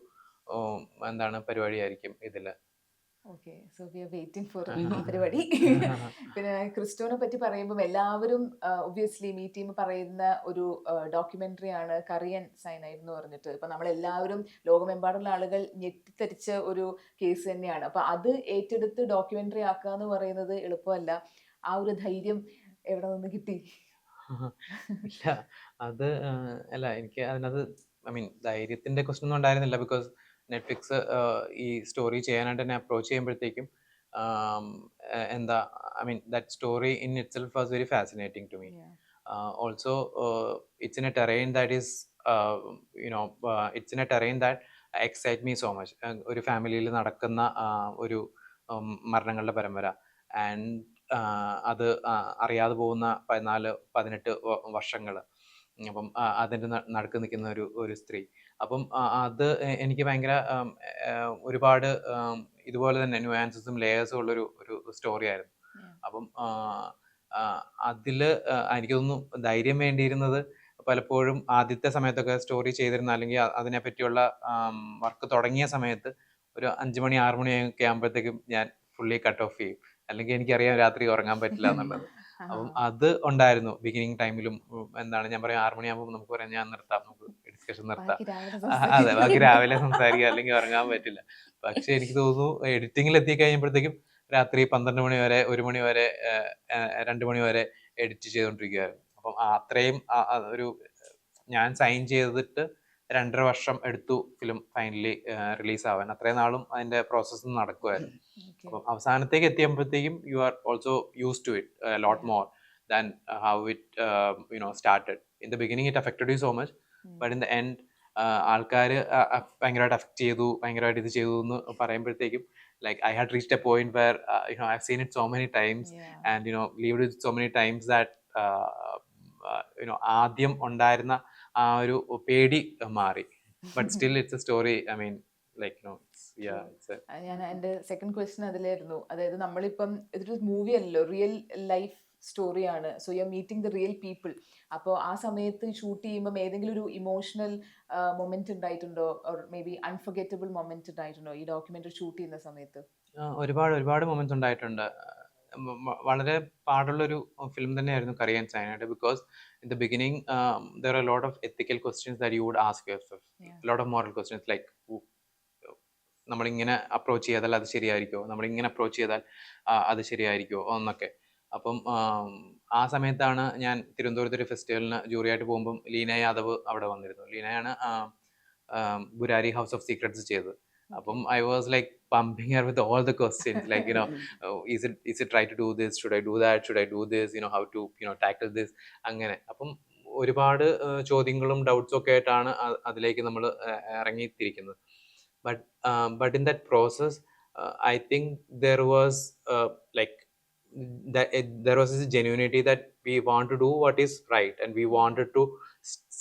എന്താണ് പരിപാടിയായിരിക്കും ഇതില്. Okay, so we are waiting for പരിപാടി. പിന്നെ ക്രിസ്റ്റോനെ പറ്റി പറയുമ്പോൾ എല്ലാവരും ഒബ്വിയസ്ലി മീ ടീം പറയുന്ന ഒരു ഡോക്യുമെന്ററി ആണ് കറിയൻ സൈനൈഡ് എന്ന് പറഞ്ഞിട്ട്. ഇപ്പൊ നമ്മളെല്ലാവരും ലോകമെമ്പാടുള്ള ആളുകൾ ഞെട്ടിത്തരിച്ച ഒരു കേസ് തന്നെയാണ്. അപ്പൊ അത് ഏറ്റെടുത്ത് ഡോക്യുമെന്ററി ആക്കുക എന്ന് പറയുന്നത് എളുപ്പമല്ല. ആ ഒരു ധൈര്യം എവിടെ നിന്ന് കിട്ടി? ഇല്ല, അത് അല്ല, എനിക്ക് അതിനകത്ത് ഐ മീൻ ധൈര്യത്തിന്റെ ക്വസ്റ്റ്യൻ ഒന്നും ഉണ്ടായിരുന്നില്ല. ബിക്കോസ് നെറ്റ്ഫ്ലിക്സ് ഈ സ്റ്റോറി ചെയ്യാനായിട്ട് എന്നെ അപ്രോച്ച് ചെയ്യുമ്പോഴത്തേക്കും എന്താ I mean that story in itself was very fascinating to me. Also it's in a terrain that is it's in a terrain that excite me so much. ഒരു ഫാമിലിയിൽ നടക്കുന്ന ഒരു മരണങ്ങളുടെ പരമ്പര, ആൻഡ് അത് അറിയാതെ പോകുന്ന 14-18 വർഷങ്ങൾ. അപ്പം അതിൻ്റെ നടുക്ക് നിൽക്കുന്ന ഒരു സ്ത്രീ. അപ്പം അത് എനിക്ക് ഭയങ്കര ഒരുപാട് ഇതുപോലെ തന്നെ ന്യൂയാൻസസും ലെയേഴ്സും ഉള്ളൊരു സ്റ്റോറി ആയിരുന്നു. അപ്പം അതിൽ എനിക്ക് തോന്നുന്നു ധൈര്യം വേണ്ടിയിരുന്നത് പലപ്പോഴും ആദ്യത്തെ സമയത്തൊക്കെ സ്റ്റോറി ചെയ്തിരുന്ന, അല്ലെങ്കിൽ അതിനെ പറ്റിയുള്ള വർക്ക് തുടങ്ങിയ സമയത്ത് ഒരു 5 മണി 6 മണിയൊക്കെ ആകുമ്പോഴത്തേക്കും ഞാൻ ഫുള്ളി കട്ട് ഓഫ് ചെയ്യും, അല്ലെങ്കിൽ എനിക്കറിയാം രാത്രി ഉറങ്ങാൻ പറ്റില്ല എന്നുള്ളത്. അപ്പം അത് ഉണ്ടായിരുന്നു ബിഗിനിങ് ടൈമിലും. എന്താണ് ഞാൻ പറയാം 6 മണിയാകുമ്പോൾ നമുക്ക് പറയാം ഞാൻ നിർത്താം, നമുക്ക് ഡിസ്കഷൻ നിർത്താം, അതെ ബാക്കി രാവിലെ സംസാരിക്കാം, അല്ലെങ്കിൽ ഉറങ്ങാൻ പറ്റില്ല. പക്ഷെ എനിക്ക് തോന്നുന്നു എഡിറ്റിങ്ങിൽ എത്തി കഴിയുമ്പോഴത്തേക്കും രാത്രി 12 മണി വരെ, 1 മണി വരെ, 2 മണി വരെ എഡിറ്റ് ചെയ്തുകൊണ്ടിരിക്കുകയായിരുന്നു. അപ്പം അത്രയും ഒരു ഞാൻ സൈൻ ചെയ്തിട്ട് 2.5 വർഷം എടുത്തു ഫിലിം ഫൈനലി റിലീസ് ആവാൻ. അത്രയും നാളും അതിന്റെ പ്രോസസ്സ് നടക്കുമായിരുന്നു. അപ്പം അവസാനത്തേക്ക് എത്തിയപ്പോഴത്തേക്കും you are also used to it lot more than how it started. In the beginning it affected you so much, but in the end ആൾക്കാർ ഭയങ്കരമായിട്ട് അഫക്റ്റ് ചെയ്തു, ഭയങ്കരമായിട്ട് ഇത് ചെയ്തു എന്ന് പറയുമ്പോഴത്തേക്കും like I had reached a point where I've seen it so many times and lived it so many times that ആദ്യം ഉണ്ടായിരുന്ന ആ ഒരു പേടി മാറി. But still it's A story. I mean like ഞാൻ എൻ്റെ സെക്കൻഡ് ക്വസ്റ്റ്യൻ അതിലായിരുന്നു. അതായത് നമ്മളിപ്പം ഇതൊരു മൂവി അല്ലല്ലോ, റിയൽ ലൈഫ് സ്റ്റോറിയാണ്. So you are meeting the real people. അപ്പോൾ ആ സമയത്ത് ഷൂട്ട് ചെയ്യുമ്പം ഏതെങ്കിലും ഒരു ഇമോഷണൽ മൊമെന്റ് ഉണ്ടായിട്ടുണ്ടോ, or may be unforgettable moment ഉണ്ടായിട്ടുണ്ടോ ഈ ഡോക്യുമെന്ററി ഷൂട്ട് ചെയ്യുന്ന സമയത്ത്? ഒരുപാട് മൊമെന്റ്സ് ഉണ്ടായിട്ടുണ്ട്. വളരെ പാടുള്ളൊരു ഫിലിം തന്നെയായിരുന്നു curry and cyanide. Because in the beginning there are lot of ethical questions that you would ask yourself, lot of moral questions like നമ്മളിങ്ങനെ അപ്രോച്ച് ചെയ്താൽ അത് ശരിയായിരിക്കുമോ, നമ്മളിങ്ങനെ അപ്രോച്ച് ചെയ്താൽ അത് ശരിയായിരിക്കുമോ എന്നൊക്കെ. അപ്പം ആ സമയത്താണ് ഞാൻ തിരുവനന്തപുരത്ത് ഒരു ഫെസ്റ്റിവലിന് ജൂറിയായിട്ട് പോകുമ്പം ലീന യാദവ് അവിടെ വന്നിരുന്നു. ലീനയാണ് ബുരാരി ഹൗസ് ഓഫ് സീക്രട്സ് ചെയ്തത്. അപ്പം I was like pumping Har with all the questions like is it right to do this, should I do that, should I do this, how to tackle this, അങ്ങനെ. അപ്പം ഒരുപാട് ചോദ്യങ്ങളും ഡൗട്ട്സും ഒക്കെ ആയിട്ടാണ് അതിലേക്ക് നമ്മൾ ഇറങ്ങിത്തിരിക്കുന്നത്. But in that process, I think there was like there was this genuinity that we want to do what is right, and we wanted to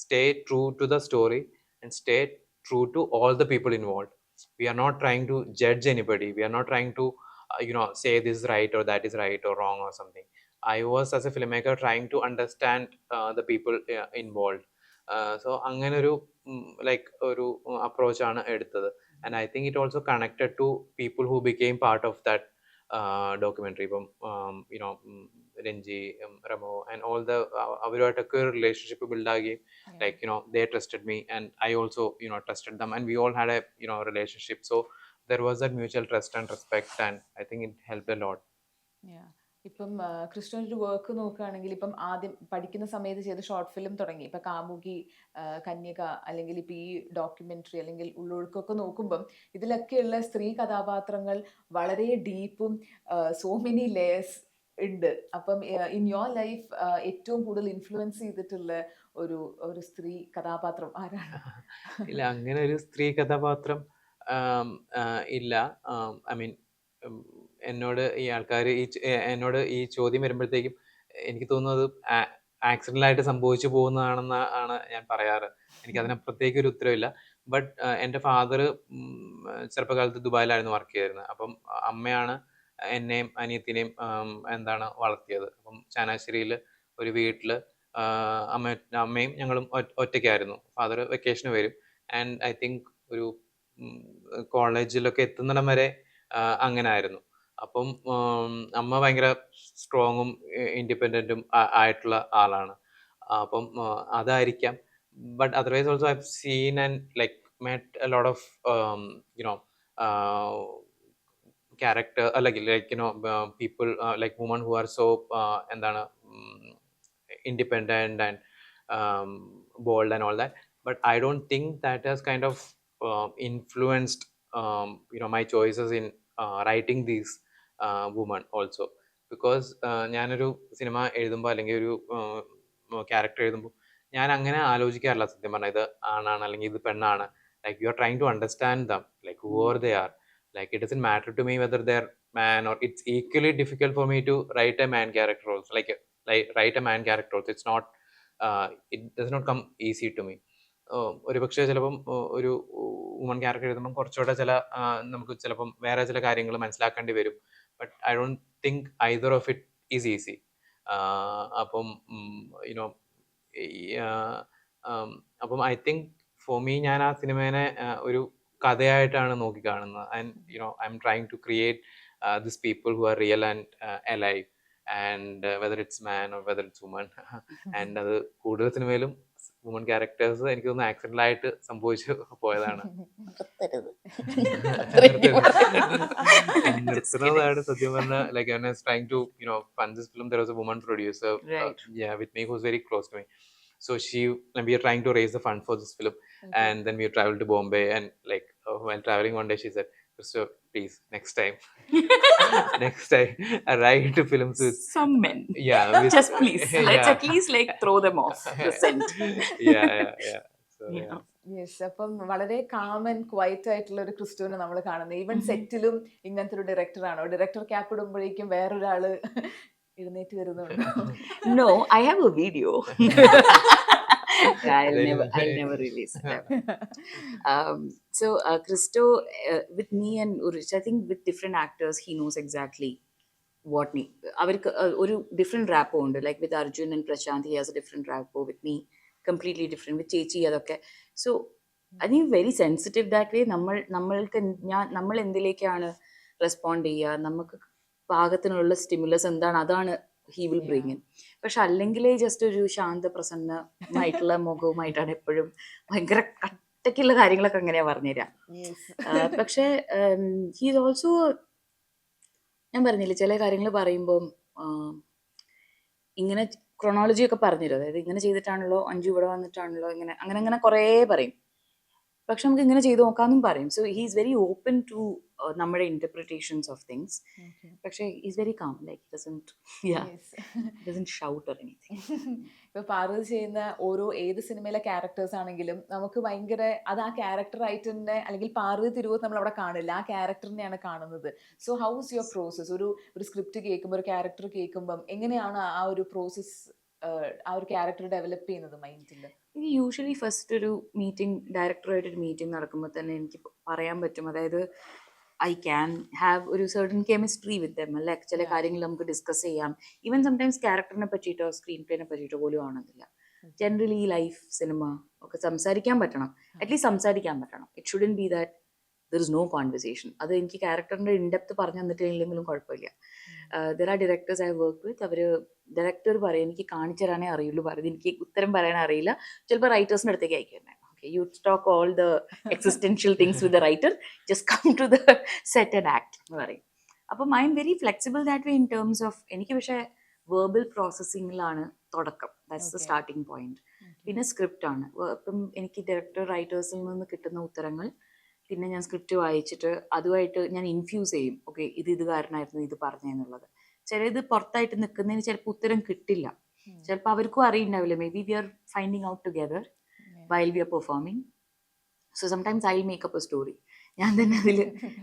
stay true to the story and stay true to all the people involved. We are not trying to judge anybody. We are not trying to say this is right or that is right or wrong or something. I was, as a filmmaker, trying to understand the people involved. So അങ്ങനെ ഒരു like ഒരു approach ആണ് എടുത്തത്. And I think it also connected to people who became part of that documentary. ഇപ്പം Ranji, Ramo and all the അവരുമായിട്ടൊക്കെ ഒരു റിലേഷൻഷിപ്പ് ബിൽഡ് ആകുകയും like they trusted me and I also trusted them, and we all had a relationship. So there was that mutual trust and respect, and I think it helped a lot. Yeah. ഇപ്പം ക്രിസ്റ്റോൻ്റെ ഒരു വർക്ക് നോക്കുകയാണെങ്കിൽ ഇപ്പം ആദ്യം പഠിക്കുന്ന സമയത്ത് ചെയ്ത ഷോർട്ട് ഫിലിം തുടങ്ങി, ഇപ്പം കാമുകി, കന്യക, അല്ലെങ്കിൽ ഇപ്പം ഈ ഡോക്യുമെൻ്ററി അല്ലെങ്കിൽ ഉള്ളൊഴുക്കൊക്കെ നോക്കുമ്പം ഇതിലൊക്കെയുള്ള സ്ത്രീ കഥാപാത്രങ്ങൾ വളരെ ഡീപ്പും സോ മെനി ലെയേഴ്സ് ഉണ്ട്. അപ്പം ഇൻ യുവർ ലൈഫ് ഏറ്റവും കൂടുതൽ ഇൻഫ്ലുവൻസ് ചെയ്തിട്ടുള്ള ഒരു സ്ത്രീ കഥാപാത്രം ആരാണ്? ഇല്ല, അങ്ങനെ ഒരു സ്ത്രീ കഥാപാത്രം ഇല്ല. ഐ മീൻ എന്നോട് ഈ ആൾക്കാർ എന്നോട് ഈ ചോദ്യം വരുമ്പോഴത്തേക്കും എനിക്ക് തോന്നുന്നത് ആക്സിഡൻ്റലായിട്ട് സംഭവിച്ചു പോകുന്നതാണെന്നാണ് ഞാൻ പറയാറ്. എനിക്കതിനപ്പുറത്തേക്ക് ഒരു ഉത്തരവില്ല. ബട്ട് എൻ്റെ ഫാദർ ചെറുപ്പകാലത്ത് ദുബായിലായിരുന്നു വർക്ക് ചെയ്തിരുന്നത്. അപ്പം അമ്മയാണ് എന്നെയും അനിയത്തിനെയും വളർത്തിയത്. അപ്പം ചങ്ങനാശ്ശേരിയിൽ ഒരു വീട്ടിൽ അമ്മയും ഞങ്ങളും ഒറ്റയ്ക്കായിരുന്നു. ഫാദർ വെക്കേഷന് വരും. ആൻഡ് ഐ തിങ്ക് ഒരു കോളേജിലൊക്കെ എത്തുന്നിടം വരെ അങ്ങനെ ആയിരുന്നു. അപ്പം അമ്മ ഭയങ്കര സ്ട്രോങ്ങും ഇൻഡിപെൻഡൻറ്റും ആയിട്ടുള്ള ആളാണ്. അപ്പം അതായിരിക്കാം. But otherwise also I have seen and like met a lot of character like people like women who are so independent and bold and all that. But I don't think that has kind of influenced my choices in writing these women also. Because ഞാനൊരു സിനിമ എഴുതുമ്പോൾ അല്ലെങ്കിൽ ഒരു ക്യാരക്ടർ എഴുതുമ്പോൾ ഞാൻ അങ്ങനെ ആലോചിക്കാറില്ല സത്യം പറഞ്ഞാൽ ഇത് ആണാണ് അല്ലെങ്കിൽ ഇത് പെണ്ണാണ്. Like you are trying to understand them, like whoever they are. Like it doesn't matter to me whether they're man, or it's equally difficult for me to write a man character also. Like write a man character also. It's not it does not come easy to me. ഒരു പക്ഷേ ചിലപ്പം ഒരു വുമൺ ക്യാരക്ടർ എഴുതുമ്പം കുറച്ചുകൂടെ നമുക്ക് ചിലപ്പം വേറെ ചില കാര്യങ്ങൾ മനസ്സിലാക്കേണ്ടി വരും. But I don't think either of it is easy. അപ്പം അപ്പം ഐ തിങ്ക് ഫോർ മീ ഞാൻ ആ സിനിമേനെ ഒരു കഥയായിട്ടാണ് നോക്കിക്കാണുന്നത്. And I'm trying to create this people who are real and alive, and whether it's man or whether it's woman. ആൻഡ് അത് കൂടുതൽ സിനിമയിലും വുമൺ ക്യാരക്ടേഴ്സ് എനിക്ക് തോന്നുന്നു ആക്സിഡൻ്റലായിട്ട് സംഭവിച്ചു പോയതാണ്. നിർത്തുന്നതാണ് സത്യം പറഞ്ഞാൽ. Like I was trying to fund this film, there was a woman producer with me who was very close to me. So and we are trying to raise the fund for this film. Okay. And then we traveled to Bombay, and like while traveling one day she said, "Christopher, please, next time I write films with some men. Yeah, just please. Let's at least like throw them off the scent." Yeah. So yeah. Yes, അപ്പം വളരെ കാം ആൻഡ് ക്വൈറ്റ് ആയിട്ടുള്ള ഒരു ക്രിസ്റ്റോനെ നമ്മൾ കാണുന്നത്. ഈവൻ സെറ്റിലും ഇങ്ങനത്തെ ഒരു ഡയറക്ടറാണോ? ഡയറക്ടർ ക്യാപ്പ് ഇടുമ്പോഴേക്കും വേറൊരാള് എഴുന്നേറ്റ് വരുന്നുണ്ടോ? No, I have a video. I'll never release it ever. So Christo, with me and Urish, I think with different actors, he knows exactly what me. അവർക്ക് ഒരു ഡിഫറെൻറ്റ് റാപ്പോ ഉണ്ട്. Like with Arjun and Prashanth he has a different rapport. With me completely different. വിത്ത് ചേച്ചി അതൊക്കെ. So I think very sensitive that way. നമ്മൾ എന്തിലേക്കാണ് റെസ്പോണ്ട് ചെയ്യുക, നമുക്ക് പാകത്തിനുള്ള സ്റ്റിമുലസ് എന്താണ്, അതാണ് ഹി വിൽ ബ്രിങ് ഇൻ. പക്ഷെ അല്ലെങ്കിലേ ജസ്റ്റ് ഒരു ശാന്ത പ്രസന്നമായിട്ടുള്ള മുഖവുമായിട്ടാണ് എപ്പോഴും ഭയങ്കര കട്ടയ്ക്കുള്ള കാര്യങ്ങളൊക്കെ അങ്ങനെയാ പറഞ്ഞുതരാം. പക്ഷെ ഹി ഈസ് ഓൾസോ, ഞാൻ പറഞ്ഞില്ലേ ചില കാര്യങ്ങൾ പറയുമ്പോൾ ഇങ്ങനെ ക്രൊണോളജി ഒക്കെ പറഞ്ഞുതരും. അതായത് ഇങ്ങനെ ചെയ്തിട്ടാണല്ലോ, അഞ്ചു ഇവിടെ വന്നിട്ടാണല്ലോ, ഇങ്ങനെ അങ്ങനെ അങ്ങനെ കുറേ പറയും. പക്ഷെ നമുക്ക് ഇങ്ങനെ ചെയ്ത് നോക്കാമെന്നും പറയും. So he is very open to നമ്മുടെ ഇന്റർപ്രിറ്റേഷൻസ് ഓഫ് തിങ്സ്. പക്ഷെ is very calm, like doesn't shout or anything. ഇപ്പൊ പാർവതി ചെയ്യുന്ന ഏത് സിനിമയിലെ ക്യാരക്ടേഴ്സ് ആണെങ്കിലും നമുക്ക് ഭയങ്കര അത് ആ ക്യാരക്ടറായിട്ട് തന്നെ, അല്ലെങ്കിൽ പാർവതി തിരുവോത്ത് നമ്മൾ അവിടെ കാണില്ല, ആ ക്യാരക്ടറിനെയാണ് കാണുന്നത്. So how is your process? ഒരു സ്ക്രിപ്റ്റ് കേൾക്കുമ്പോൾ, ഒരു ക്യാരക്ടർ കേൾക്കുമ്പം എങ്ങനെയാണ് ആ ഒരു പ്രോസസ്, ആ ഒരു ക്യാരക്ടർ ഡെവലപ്പ് ചെയ്യുന്നത് മൈൻഡിൽ? യൂഷ്വലി ഫസ്റ്റ് ഒരു മീറ്റിംഗ്, ഡയറക്ടറുമായിട്ടൊരു മീറ്റിംഗ് നടക്കുമ്പോൾ തന്നെ എനിക്ക് പറയാൻ പറ്റും. അതായത് ഐ ക്യാൻ ഹാവ് ഒരു സർട്ടൻ കെമിസ്ട്രി വിത്ത് ദം. അല്ലെ, ചില കാര്യങ്ങൾ നമുക്ക് ഡിസ്കസ് ചെയ്യാം. ഈവൻ സംടൈംസ് ക്യാരക്ടറിനെ പറ്റിയിട്ടോ സ്ക്രീൻ പ്ലേനെ പറ്റിയിട്ടോ പോലും ആണെന്നില്ല. ജനറലി ലൈഫ്, സിനിമ ഒക്കെ സംസാരിക്കാൻ പറ്റണം. അറ്റ്ലീസ്റ്റ് സംസാരിക്കാൻ പറ്റണം. It shouldn't be that there is no conversation. അത് എനിക്ക് ക്യാരക്ടറിന്റെ ഇൻഡെപ്ത് പറഞ്ഞു തന്നിട്ടില്ലെങ്കിലും കുഴപ്പമില്ല. There are directors I work with. അവർ ഡയറക്ടർ പറയും എനിക്ക് കാണിച്ചു തരാനേ അറിയുള്ളൂ, പറയും എനിക്ക് ഉത്തരം പറയാൻ അറിയില്ല. ചിലപ്പോൾ റൈറ്റേഴ്സിൻ്റെ അടുത്തേക്ക് അയക്കുന്നത്, you talk all the existential things with the writer, just come to the set and act എന്ന് പറയും. അപ്പം I am very flexible that way in terms of, എനിക്ക് പക്ഷേ വേർബൽ പ്രോസസ്സിങ്ങിലാണ് തുടക്കം. That's the starting point. പിന്നെ സ്ക്രിപ്റ്റ് ആണ്. ഇപ്പം എനിക്ക് ഡയറക്ടർ റൈറ്റേഴ്സിൽ നിന്ന് കിട്ടുന്ന ഉത്തരങ്ങൾ പിന്നെ ഞാൻ സ്ക്രിപ്റ്റ് വായിച്ചിട്ട് അതുമായിട്ട് ഞാൻ ഇൻഫ്യൂസ് ചെയ്യും. ഓക്കെ, ഇത് കാരണമായിരുന്നു ഇത് പറഞ്ഞെന്നുള്ളത്. ചിലത് പുറത്തായിട്ട് നിൽക്കുന്നതിന് ചിലപ്പോൾ ഉത്തരം കിട്ടില്ല. ചിലപ്പോൾ അവർക്കും അറിയുണ്ടാവില്ല. May be we are finding out together while we are performing. So sometimes I'll make up a story. ഞാൻ തന്നെ അതിൽ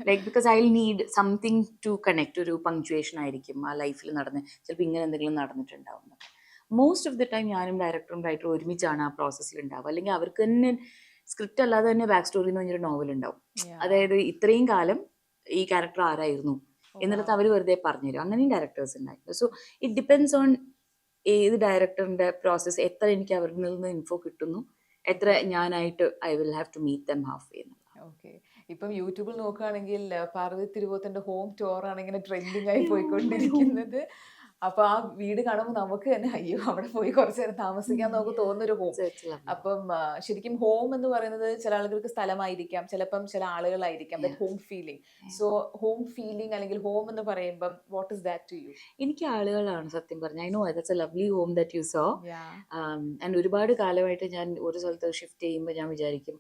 like because I will need something to connect. ഒരു പങ്ക്ച്വേഷൻ ആയിരിക്കും ആ ലൈഫിൽ നടന്ന്, ചിലപ്പോൾ ഇങ്ങനെ എന്തെങ്കിലും നടന്നിട്ടുണ്ടാവും. മോസ്റ്റ് ഓഫ് ദ ടൈം ഞാനും ഡയറക്ടറും റൈറ്ററും ഒരുമിച്ചാണ് ആ പ്രോസസ്സിൽ ഉണ്ടാവുക. അല്ലെങ്കിൽ അവർക്ക് തന്നെ സ്ക്രിപ്റ്റ് അല്ലാതെ തന്നെ ബാക്ക് സ്റ്റോറി എന്ന് പറഞ്ഞൊരു നോവൽ ഉണ്ടാവും. അതായത് ഇത്രയും കാലം ഈ ക്യാരക്ടർ ആരായിരുന്നു എന്നുള്ളത് അവർ വെറുതെ പറഞ്ഞുതരും. അങ്ങനെയും ഡയറക്ടേഴ്സ് ഉണ്ടായിരുന്നു. സോ ഇറ്റ് ഡിപ്പെൻഡ്സ് ഓൺ ഏത് ഡയറക്ടറിന്റെ പ്രോസസ്സ്, എത്ര എനിക്ക് അവരിൽ നിന്ന് ഇൻഫോ കിട്ടുന്നു, എത്ര ഞാനായിട്ട് I will have to meet them half way. Okay, ഇപ്പം യൂട്യൂബിൽ നോക്കുകയാണെങ്കിൽ പാർവതി തിരുവോത്തിന്റെ ഹോം ടൂർ ആണ് ഇങ്ങനെ ട്രെൻഡിങ് ആയി പോയിക്കൊണ്ടിരിക്കുന്നത്. അപ്പൊ ആ വീട് കാണുമ്പോൾ നമുക്ക് തന്നെ അയ്യോ അവിടെ പോയി കുറച്ചു നേരം താമസിക്കാൻ നമുക്ക് തോന്നുന്നൊരു ഹോം. അപ്പം ശരിക്കും ഹോം എന്ന് പറയുന്നത് ചില ആളുകൾക്ക് സ്ഥലമായിരിക്കാം, ചിലപ്പം ചില ആളുകളായിരിക്കാം. Home feeling. So home feeling അല്ലെങ്കിൽ ഹോം എന്ന് പറയുമ്പോൾ what is that to you? എനിക്ക് ആളുകളാണ് സത്യം പറഞ്ഞാൽ. I know that's a lovely home that you saw. And ഒരുപാട് കാലമായിട്ട് ഞാൻ ഒരു സ്ഥലത്ത് ഷിഫ്റ്റ് ചെയ്യുമ്പോൾ ഞാൻ വിചാരിക്കും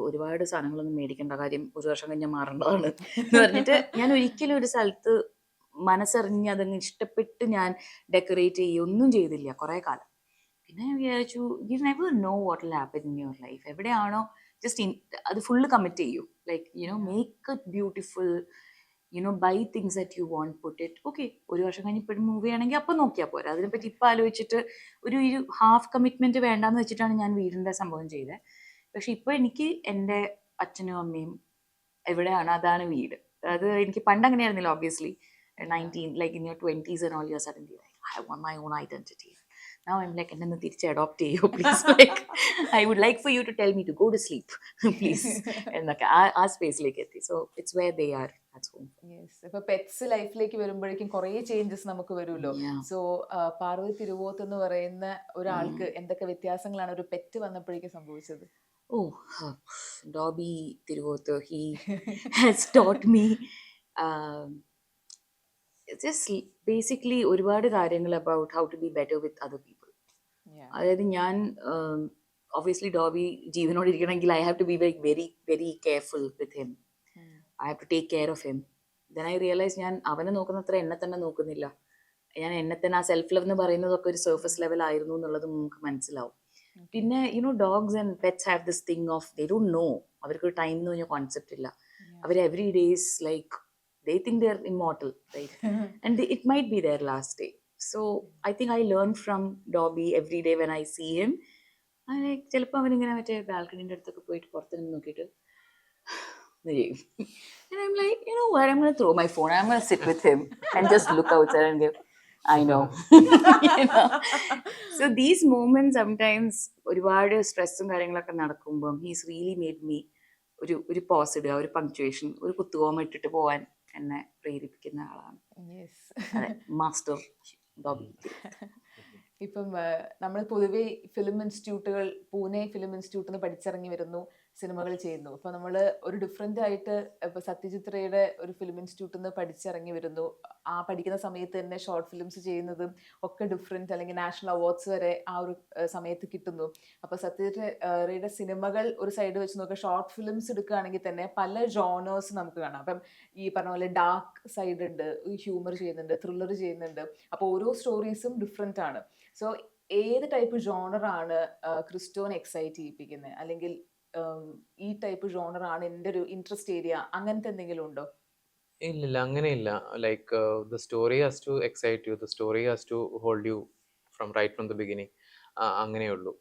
ഒരുപാട് സാധനങ്ങളൊന്നും മേടിക്കേണ്ട, കാര്യം ഒരു വർഷം കഴിഞ്ഞാൽ മാറേണ്ടതാണ് എന്ന് പറഞ്ഞിട്ട് ഞാൻ ഒരിക്കലും ഒരു സ്ഥലത്ത് മനസ്സറിഞ്ഞ് അതങ്ങ് ഇഷ്ടപ്പെട്ട് ഞാൻ ഡെക്കറേറ്റ് ഒന്നും ചെയ്തില്ല കുറേ കാലം. പിന്നെ ഞാൻ വിചാരിച്ചു you never know what will happen in your life. എവിടെയാണോ ജസ്റ്റ് അത് ഫുള്ള് കമ്മിറ്റ് ചെയ്യൂ. Like make it beautiful, by things that you want, put it. Okay, ഒരു വർഷം കഴിഞ്ഞ് ഇപ്പോഴും മൂവ് ചെയ്യണമെങ്കിൽ അപ്പം നോക്കിയാൽ പോരാ. അതിനെപ്പറ്റി ഇപ്പം ആലോചിച്ചിട്ട് ഒരു ഹാഫ് കമ്മിറ്റ്മെൻറ്റ് വേണ്ടാന്ന് വെച്ചിട്ടാണ് ഞാൻ വീടിൻ്റെ സംഭവം ചെയ്തത്. പക്ഷെ ഇപ്പോൾ എനിക്ക് എൻ്റെ അച്ഛനും അമ്മയും എവിടെയാണ് അതാണ് വീട്. അത് എനിക്ക് പണ്ട് അങ്ങനെയായിരുന്നില്ല. Obviously 19, like in your 20s and all, you're suddenly like, I want my own identity. Now I'm like, enna thirichu adopt cheyo please. Like I would like for you to tell me to go to sleep please. എന്നൊക്കെ ആ സ്പേസിലേക്ക് എത്തി. So it's where they are, that's home. Yes. ഇപ്പൊ പെറ്റ്സ് ലൈഫിലേക്ക് വരുമ്പോഴേക്കും കുറേ ചേഞ്ചസ് നമുക്ക് വരുമല്ലോ. സോ പാർവതി തിരുവോത്ത് എന്ന് പറയുന്ന ഒരാൾക്ക് എന്തൊക്കെ വ്യത്യാസങ്ങളാണ് ഒരു പെറ്റ് വന്നപ്പോഴേക്കും സംഭവിച്ചത്? Dobby Thiruvothu, he has taught me just basically ഒരുപാട് കാര്യങ്ങൾ about how to be better with other people. അതായത് ഞാൻ obviously ഡോബി ജീവനോട് ഇരിക്കണമെങ്കിൽ I have to be very very very careful with him. I have to take care of him. Then I realized ഞാൻ അവനെ നോക്കുന്നത്ര എന്നെ തന്നെ നോക്കുന്നില്ല. ഞാൻ എന്നെ തന്നെ ആ സെൽഫ് ലവ് എന്ന് പറയുന്നതൊക്കെ ഒരു സർഫസ് ലെവൽ ആയിരുന്നു എന്നുള്ളത് നമുക്ക് മനസ്സിലാവും. പിന്നെ dogs and pets have this thing of they don't know. അവർക്ക് ടൈം എന്ന് പറഞ്ഞ കോൺസെപ്റ്റ് ഇല്ല. അവർ every days like they think they're immortal, right? And it might be their last day. So I think I learn from Dobby every day when I see him. ചിലപ്പോൾ അവനിങ്ങനെ മറ്റേ ബാൽക്കണീൻ്റെ അടുത്തൊക്കെ പോയിട്ട് പുറത്ത് നോക്കിയിട്ട് and I'm like, you know what, I'm going to throw my phone, I'm going to sit with him and just look outside and go, I know. You know? So these moments sometimes ഒരുപാട് സ്ട്രെസ്സും കാര്യങ്ങളൊക്കെ നടക്കുമ്പം he's really made me ഒരു പോസ് ഇടുക, ഒരു പങ്ക്ച്വേഷൻ, ഒരു കുത്തുകോമ ഇട്ടിട്ട് പോവാൻ എന്നെ പ്രേരിപ്പിക്കുന്ന ആളാണ്. അതെ, മാസ്റ്റർ ഡോബി. ഇപ്പം നമ്മൾ പൊതുവെ ഫിലിം ഇൻസ്റ്റിറ്റ്യൂട്ടുകൾ, പൂനെ ഫിലിം ഇൻസ്റ്റിറ്റ്യൂട്ടിൽ നിന്ന് പഠിച്ചിറങ്ങി വരുന്നു, സിനിമകൾ ചെയ്യുന്നു. അപ്പോൾ നമ്മൾ ഒരു ഡിഫറെൻ്റ് ആയിട്ട് ഇപ്പോൾ സത്യജിത് റേയുടെ ഒരു ഫിലിം ഇൻസ്റ്റിറ്റ്യൂട്ടിൽ നിന്ന് പഠിച്ചിറങ്ങി വരുന്നു. ആ പഠിക്കുന്ന സമയത്ത് തന്നെ ഷോർട്ട് ഫിലിംസ് ചെയ്യുന്നതും ഒക്കെ ഡിഫറെൻറ്റ്, അല്ലെങ്കിൽ നാഷണൽ അവാർഡ്സ് വരെ ആ ഒരു സമയത്ത് കിട്ടുന്നു. അപ്പോൾ സത്യജിത് റേയുടെ സിനിമകൾ ഒരു സൈഡ് വെച്ച് നോക്കുക, ഷോർട്ട് ഫിലിംസ് എടുക്കുകയാണെങ്കിൽ തന്നെ പല ജോണേഴ്സ് നമുക്ക് കാണാം. അപ്പം ഈ പറഞ്ഞ പോലെ ഡാർക്ക് സൈഡ് ഉണ്ട്, ഹ്യൂമർ ചെയ്യുന്നുണ്ട്, ത്രില്ലർ ചെയ്യുന്നുണ്ട്. അപ്പോൾ ഓരോ സ്റ്റോറീസും ഡിഫറെൻ്റ് ആണ്. സോ ഏത് ടൈപ്പ് ജോണറാണ് ക്രിസ്റ്റോനെ എക്സൈറ്റ് ചെയ്യിപ്പിക്കുന്നത്, അല്ലെങ്കിൽ ഈ ടൈപ്പ് ജോണറാണ് എൻ്റെ ഒരു ഇൻട്രസ്റ്റ് ഏരിയ, അങ്ങനത്തെ എന്തെങ്കിലും ഉണ്ടോ? ഇല്ലില്ല, അങ്ങനെയില്ല. Like the story has to excite you, the story has to hold you from the beginning. അങ്ങനെയുള്ളൂ.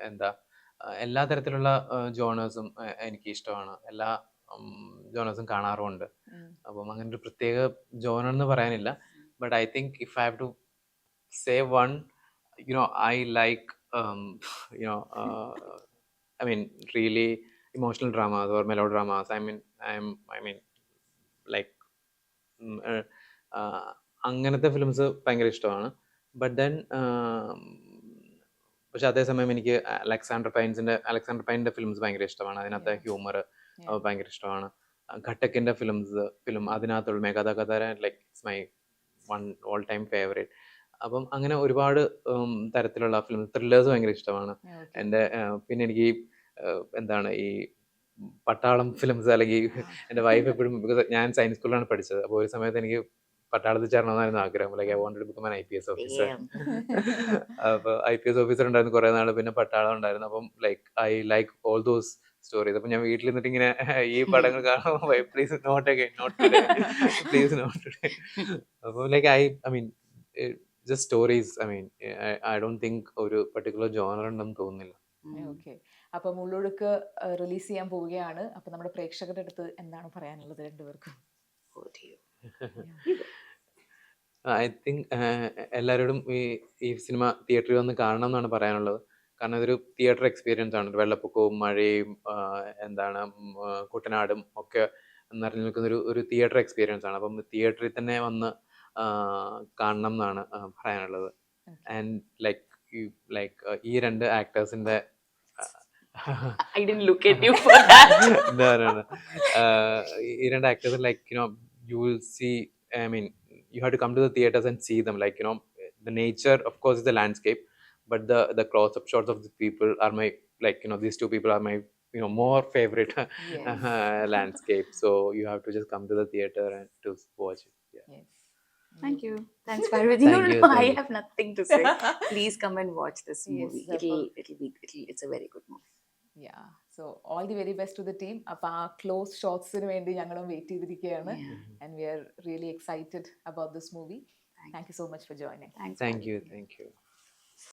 എന്താ, എല്ലാ തരത്തിലുള്ള ജോണേഴ്സും എനിക്ക് ഇഷ്ടമാണ്, എല്ലാ ജോണേഴ്സും കാണാറുമുണ്ട്. അപ്പം അങ്ങനെ ഒരു പ്രത്യേക ജോണർ എന്ന് പറയാനില്ല. But I think if I have to say one, I like I mean really emotional dramas or melodramas. I mean like അങ്ങനത്തെ ഫിലിംസ് ഭയങ്കര ഇഷ്ടമാണ്. ബട്ട് ദെൻ പക്ഷെ അതേസമയം എനിക്ക് അലക്സാണ്ടർ പൈൻ്റെ ഫിലിംസ് ഭയങ്കര ഇഷ്ടമാണ്. അതിനകത്തെ ഹ്യൂമർ ഭയങ്കര ഇഷ്ടമാണ്. ഘട്ടക്കിൻ്റെ ഫിലിം അതിനകത്തുള്ള മേഘാദാകതാര like it's my one all time favourite. അപ്പം അങ്ങനെ ഒരുപാട് തരത്തിലുള്ള ഫിലിം, ത്രില്ലേഴ്സ് ഭയങ്കര ഇഷ്ടമാണ് എൻ്റെ. പിന്നെ എനിക്ക് എന്താണ് ഈ പട്ടാളം ഫിലിംസ്, അല്ലെങ്കിൽ എൻ്റെ വൈഫ് എപ്പോഴും, ബിക്കോസ് ഞാൻ സയൻസ് സ്കൂളിലാണ് പഠിച്ചത്, അപ്പോൾ ഒരു സമയത്ത് എനിക്ക് പട്ടാളത്തിൽ ചേരണമെന്നായിരുന്നു ആഗ്രഹം. Like I wanted to become an IPS officer. അപ്പോൾ IPS ഓഫീസർ ഉണ്ടായിരുന്നു കുറേ നാൾ, പിന്നെ പട്ടാളം ഉണ്ടായിരുന്നു. അപ്പം like I like all those stories. അപ്പം ഞാൻ വീട്ടിൽ നിന്നിട്ട് ഇങ്ങനെ ഈ പടങ്ങൾ കാണുമ്പോൾ please not again, not today, please not today. അപ്പോൾ like I mean just stories. I don't think ഒരു പർട്ടിക്കുലർ ജോണർ ഉണ്ടെന്ന് തോന്നുന്നില്ല. ഓക്കെ, അപ്പൊ മുള്ളൊഴുക്ക് റിലീസ് ചെയ്യാൻ പോവുകയാണ്. അപ്പൊ നമ്മുടെ പ്രേക്ഷകരുടെ അടുത്ത് എന്താണ് പറയാനുള്ളത് രണ്ടുപേർക്കും? ഐ തിങ്ക് എല്ലാവരോടും ഈ സിനിമ തിയേറ്ററിൽ വന്ന് കാണണം എന്നാണ് പറയാനുള്ളത്. കാരണം ഇതൊരു തിയേറ്റർ എക്സ്പീരിയൻസ് ആണ്. വെള്ളപ്പൊക്കവും മഴയും എന്താണ് കുട്ടനാടും ഒക്കെ നിറഞ്ഞു നിൽക്കുന്ന ഒരു തിയേറ്റർ എക്സ്പീരിയൻസ് ആണ്. അപ്പം തിയേറ്ററിൽ തന്നെ വന്ന് കാണണം എന്നാണ് പറയാനുള്ളത്. ആൻഡ് ലൈക്ക് ഈ രണ്ട് ആക്ടേഴ്സിന്റെ I didn't look at you for that. No. ഈ രണ്ട് actors like you will see, you have to come to the theaters and see them. Like the nature of course is the landscape, but the close-up shots of the people are my, like these two people are my more favorite landscape. So you have to just come to the theater and to watch it. Yes. Thank you. Thanks, Parvati. Thank you. I have nothing to say. Please come and watch this movie. It's a very good movie. Yeah. So all the very best to the team. അപ്പോൾ ആ ക്ലോസ് ഷോട്ട്സിന് വേണ്ടി ഞങ്ങളും വെയിറ്റ് ചെയ്തിരിക്കുകയാണ്. And we are really excited about this movie. Thank you so much for joining. Thanks. Thank you.